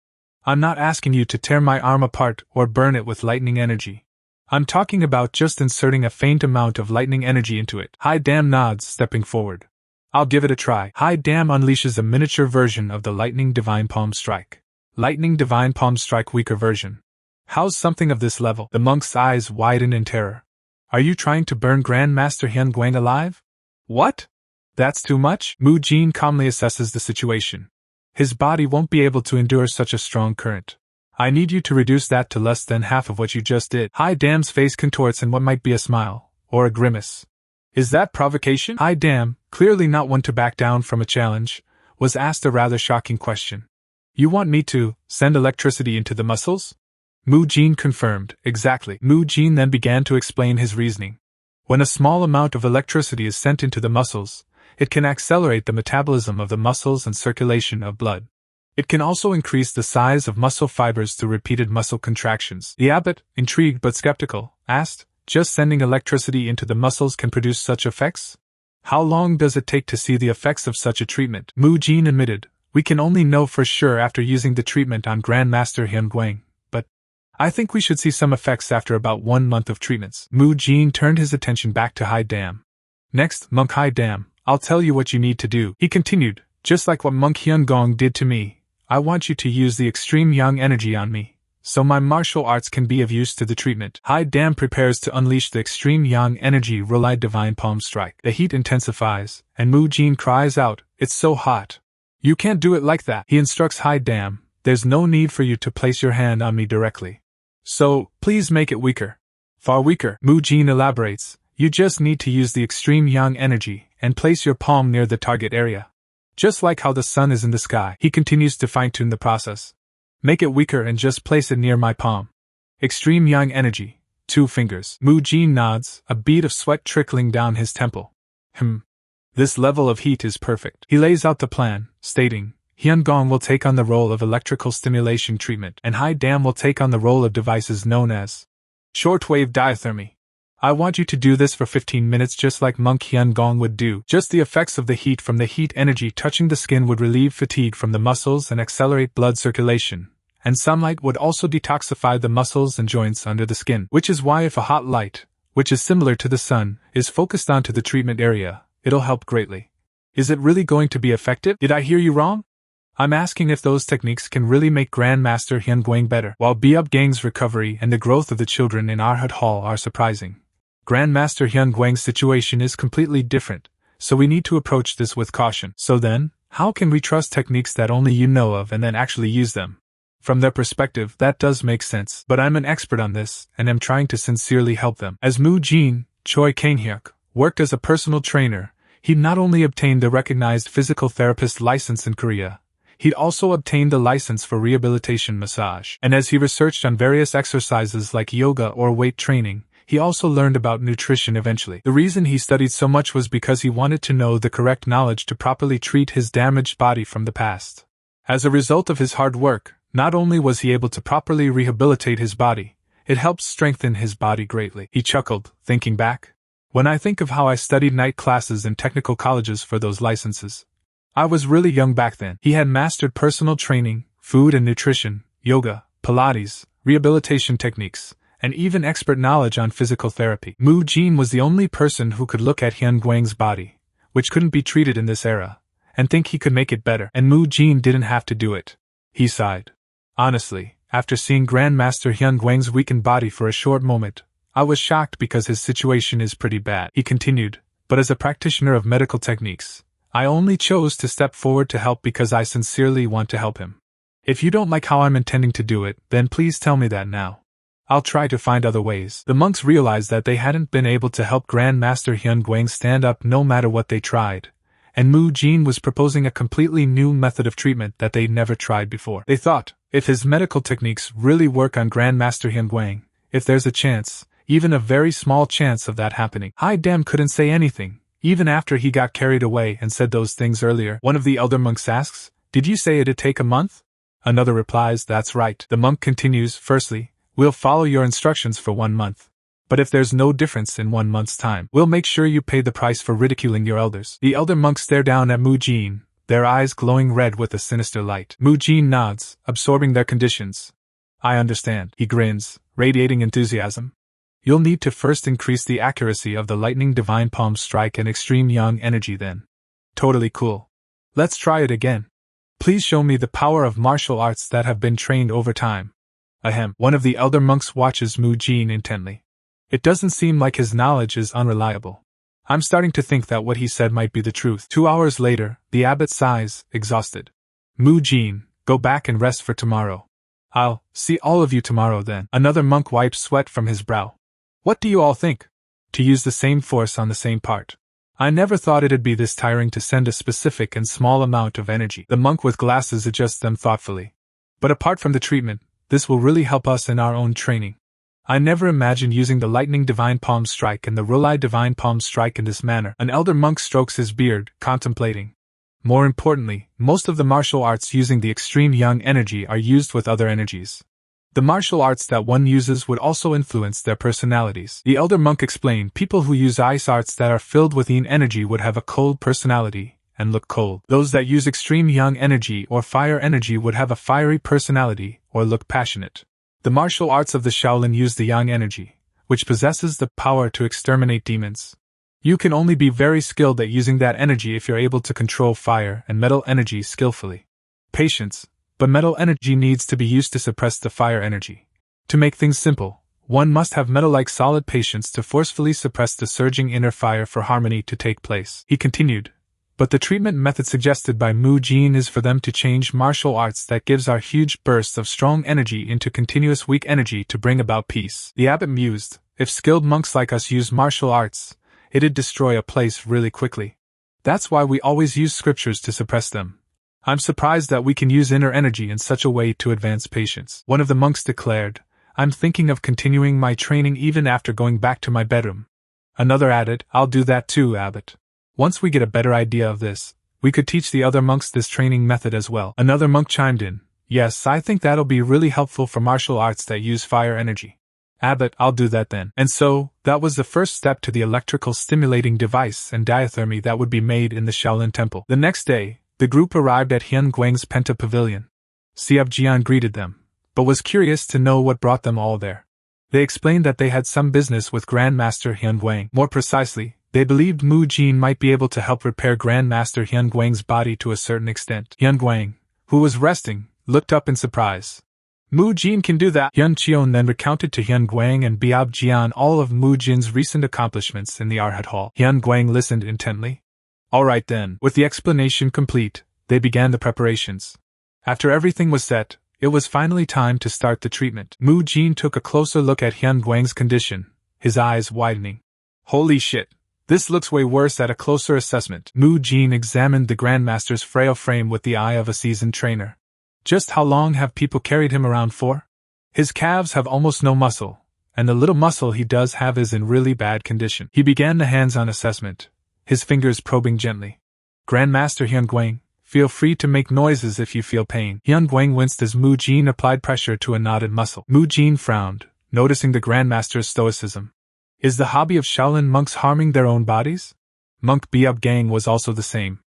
I'm not asking you to tear my arm apart or burn it with lightning energy. I'm talking about just inserting a faint amount of lightning energy into it. Hai Dam nods, stepping forward. I'll give it a try. Hai Dam unleashes a miniature version of the Lightning Divine Palm Strike. Lightning Divine Palm Strike weaker version. How's something of this level? The monk's eyes widen in terror. Are you trying to burn Grandmaster Hyun Guang alive? What? That's too much? Mu Jin calmly assesses the situation. His body won't be able to endure such a strong current. I need you to reduce that to less than half of what you just did. Hai Dam's face contorts in what might be a smile, or a grimace. Is that provocation? Hai Dam, clearly not one to back down from a challenge, was asked a rather shocking question. You want me to send electricity into the muscles? Mu Jin confirmed, exactly. Mu Jin then began to explain his reasoning. When a small amount of electricity is sent into the muscles, it can accelerate the metabolism of the muscles and circulation of blood. It can also increase the size of muscle fibers through repeated muscle contractions. The abbot, intrigued but skeptical, asked, just sending electricity into the muscles can produce such effects? How long does it take to see the effects of such a treatment? Mu Jin admitted, we can only know for sure after using the treatment on Grandmaster Hyun Guang, but I think we should see some effects after about 1 month of treatments. Mu Jin turned his attention back to Hai Dam. Next, Monk Hai Dam, I'll tell you what you need to do. He continued, just like what Monk Hyun Gong did to me. I want you to use the extreme yang energy on me, so my martial arts can be of use to the treatment. Hai Dam prepares to unleash the extreme yang energy Rolai Divine Palm Strike. The heat intensifies, and Mu Jin cries out, it's so hot. You can't do it like that. He instructs Hai Dam, there's no need for you to place your hand on me directly. So, please make it weaker. Far weaker. Mu Jin elaborates, you just need to use the extreme yang energy, and place your palm near the target area. Just like how the sun is in the sky. He continues to fine-tune the process. Make it weaker and just place it near my palm. Extreme yang energy. 2 fingers. Mu Jin nods, a bead of sweat trickling down his temple. This level of heat is perfect. He lays out the plan, stating, Hyun Gong will take on the role of electrical stimulation treatment, and Hai Dam will take on the role of devices known as shortwave diathermy. I want you to do this for 15 minutes just like Monk Hyun Gong would do. Just the effects of the heat from the heat energy touching the skin would relieve fatigue from the muscles and accelerate blood circulation, and sunlight would also detoxify the muscles and joints under the skin. Which is why if a hot light, which is similar to the sun, is focused onto the treatment area, it'll help greatly. Is it really going to be effective? Did I hear you wrong? I'm asking if those techniques can really make Grandmaster Hyun Guang better. While Biup Gang's recovery and the growth of the children in Arhat Hall are surprising, Grandmaster Hyun Guang's situation is completely different, so we need to approach this with caution. So then, how can we trust techniques that only you know of and then actually use them? From their perspective, that does make sense, but I'm an expert on this, and am trying to sincerely help them. As Mu Jin, Choi Kang-hyuk, worked as a personal trainer, he not only obtained the recognized physical therapist license in Korea, he'd also obtained the license for rehabilitation massage. And as he researched on various exercises like yoga or weight training, he also learned about nutrition eventually. The reason he studied so much was because he wanted to know the correct knowledge to properly treat his damaged body from the past. As a result of his hard work, not only was he able to properly rehabilitate his body, it helped strengthen his body greatly. He chuckled, thinking back. When I think of how I studied night classes in technical colleges for those licenses, I was really young back then. He had mastered personal training, food and nutrition, yoga, Pilates, rehabilitation techniques, and even expert knowledge on physical therapy. Mu Jin was the only person who could look at Hyun Guang's body, which couldn't be treated in this era, and think he could make it better. And Mu Jin didn't have to do it. He sighed. Honestly, after seeing Grandmaster Hyun Guang's weakened body for a short moment, I was shocked because his situation is pretty bad. He continued, but as a practitioner of medical techniques, I only chose to step forward to help because I sincerely want to help him. If you don't like how I'm intending to do it, then please tell me that now. I'll try to find other ways. The monks realized that they hadn't been able to help Grandmaster Hyun Guang stand up no matter what they tried, and Mu Jin was proposing a completely new method of treatment that they'd never tried before. They thought, if his medical techniques really work on Grandmaster Hyun Guang, if there's a chance, even a very small chance of that happening. Hai Dam couldn't say anything, even after he got carried away and said those things earlier. One of the elder monks asks, did you say it'd take a month? Another replies, that's right. The monk continues, firstly, we'll follow your instructions for 1 month. But if there's no difference in 1 month's time, we'll make sure you pay the price for ridiculing your elders. The elder monks stare down at Mujin, their eyes glowing red with a sinister light. Mujin nods, absorbing their conditions. I understand. He grins, radiating enthusiasm. You'll need to first increase the accuracy of the lightning divine palm strike and extreme yang energy then. Totally cool. Let's try it again. Please show me the power of martial arts that have been trained over time. Ahem. One of the elder monks watches Mujin intently. It doesn't seem like his knowledge is unreliable. I'm starting to think that what he said might be the truth. 2 hours later, the abbot sighs, exhausted. Mujin, go back and rest for tomorrow. I'll see all of you tomorrow then. Another monk wipes sweat from his brow. What do you all think? To use the same force on the same part. I never thought it'd be this tiring to send a specific and small amount of energy. The monk with glasses adjusts them thoughtfully. But apart from the treatment, this will really help us in our own training. I never imagined using the lightning divine palm strike and the Rulai divine palm strike in this manner. An elder monk strokes his beard, contemplating. More importantly, most of the martial arts using the extreme yang energy are used with other energies. The martial arts that one uses would also influence their personalities. The elder monk explained people who use ice arts that are filled with yin energy would have a cold personality and look cold. Those that use extreme yang energy or fire energy would have a fiery personality or look passionate. The martial arts of the Shaolin use the yang energy, which possesses the power to exterminate demons. You can only be very skilled at using that energy if you're able to control fire and metal energy skillfully. Patience, but metal energy needs to be used to suppress the fire energy. To make things simple, one must have metal-like solid patience to forcefully suppress the surging inner fire for harmony to take place. He continued. But the treatment method suggested by Mujin is for them to change martial arts that gives our huge bursts of strong energy into continuous weak energy to bring about peace. The abbot mused, if skilled monks like us use martial arts, it'd destroy a place really quickly. That's why we always use scriptures to suppress them. I'm surprised that we can use inner energy in such a way to advance patience. One of the monks declared, I'm thinking of continuing my training even after going back to my bedroom. Another added, I'll do that too, abbot. Once we get a better idea of this, we could teach the other monks this training method as well. Another monk chimed in, yes, I think that'll be really helpful for martial arts that use fire energy. Abbot, I'll do that then. And so, that was the first step to the electrical stimulating device and diathermy that would be made in the Shaolin Temple. The next day, the group arrived at Hyun Guang's Penta Pavilion. Siap Jian greeted them, but was curious to know what brought them all there. They explained that they had some business with Grandmaster Hyun Guang. More precisely, they believed Mujin might be able to help repair Grandmaster Hyun Guang's body to a certain extent. Hyun Guang, who was resting, looked up in surprise. Mujin can do that. Hyun Cheon then recounted to Hyun Guang and Biab Jian all of Mujin's recent accomplishments in the Arhat Hall. Hyun Guang listened intently. All right then. With the explanation complete, they began the preparations. After everything was set, it was finally time to start the treatment. Mujin took a closer look at Hyun Guang's condition, his eyes widening. Holy shit. This looks way worse at a closer assessment. Mujin examined the Grandmaster's frail frame with the eye of a seasoned trainer. Just how long have people carried him around for? His calves have almost no muscle, and the little muscle he does have is in really bad condition. He began the hands-on assessment, his fingers probing gently. Grandmaster Hyun Guang, feel free to make noises if you feel pain. Hyun Guang winced as Mujin applied pressure to a knotted muscle. Mujin frowned, noticing the Grandmaster's stoicism. Is the hobby of Shaolin monks harming their own bodies? Monk Biab Gang was also the same.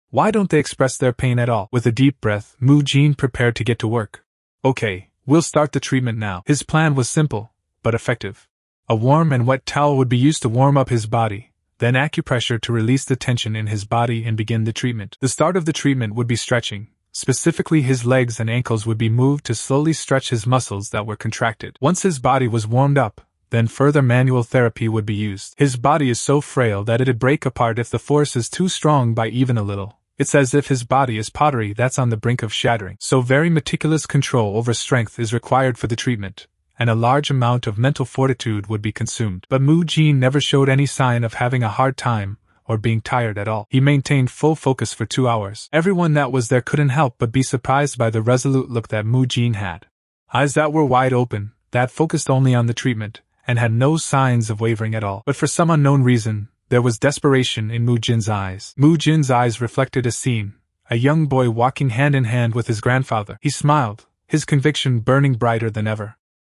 Why don't they express their pain at all? With a deep breath, Mujin prepared to get to work. Okay, we'll start the treatment now. His plan was simple, but effective. A warm and wet towel would be used to warm up his body, then acupressure to release the tension in his body and begin the treatment. The start of the treatment would be stretching. Specifically, his legs and ankles would be moved to slowly stretch his muscles that were contracted. Once his body was warmed up, then further manual therapy would be used. His body is so frail that it'd break apart if the force is too strong by even a little. It's as if his body is pottery that's on the brink of shattering. So very meticulous control over strength is required for the treatment, and a large amount of mental fortitude would be consumed. But Mujin never showed any sign of having a hard time or being tired at all. He maintained full focus for 2 hours. Everyone that was there couldn't help but be surprised by the resolute look that Mujin had. Eyes that were wide open, that focused only on the treatment, and had no signs of wavering at all. But for some unknown reason, there was desperation in Mujin's eyes. Mujin's eyes reflected a scene, a young boy walking hand in hand with his grandfather. He smiled, his conviction burning brighter than ever.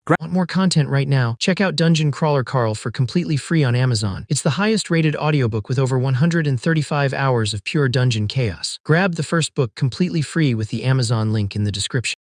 Want more content right now? Check out Dungeon Crawler Carl for completely free on Amazon. It's the highest rated audiobook with over 135 hours of pure dungeon chaos. Grab the first book completely free with the Amazon link in the description.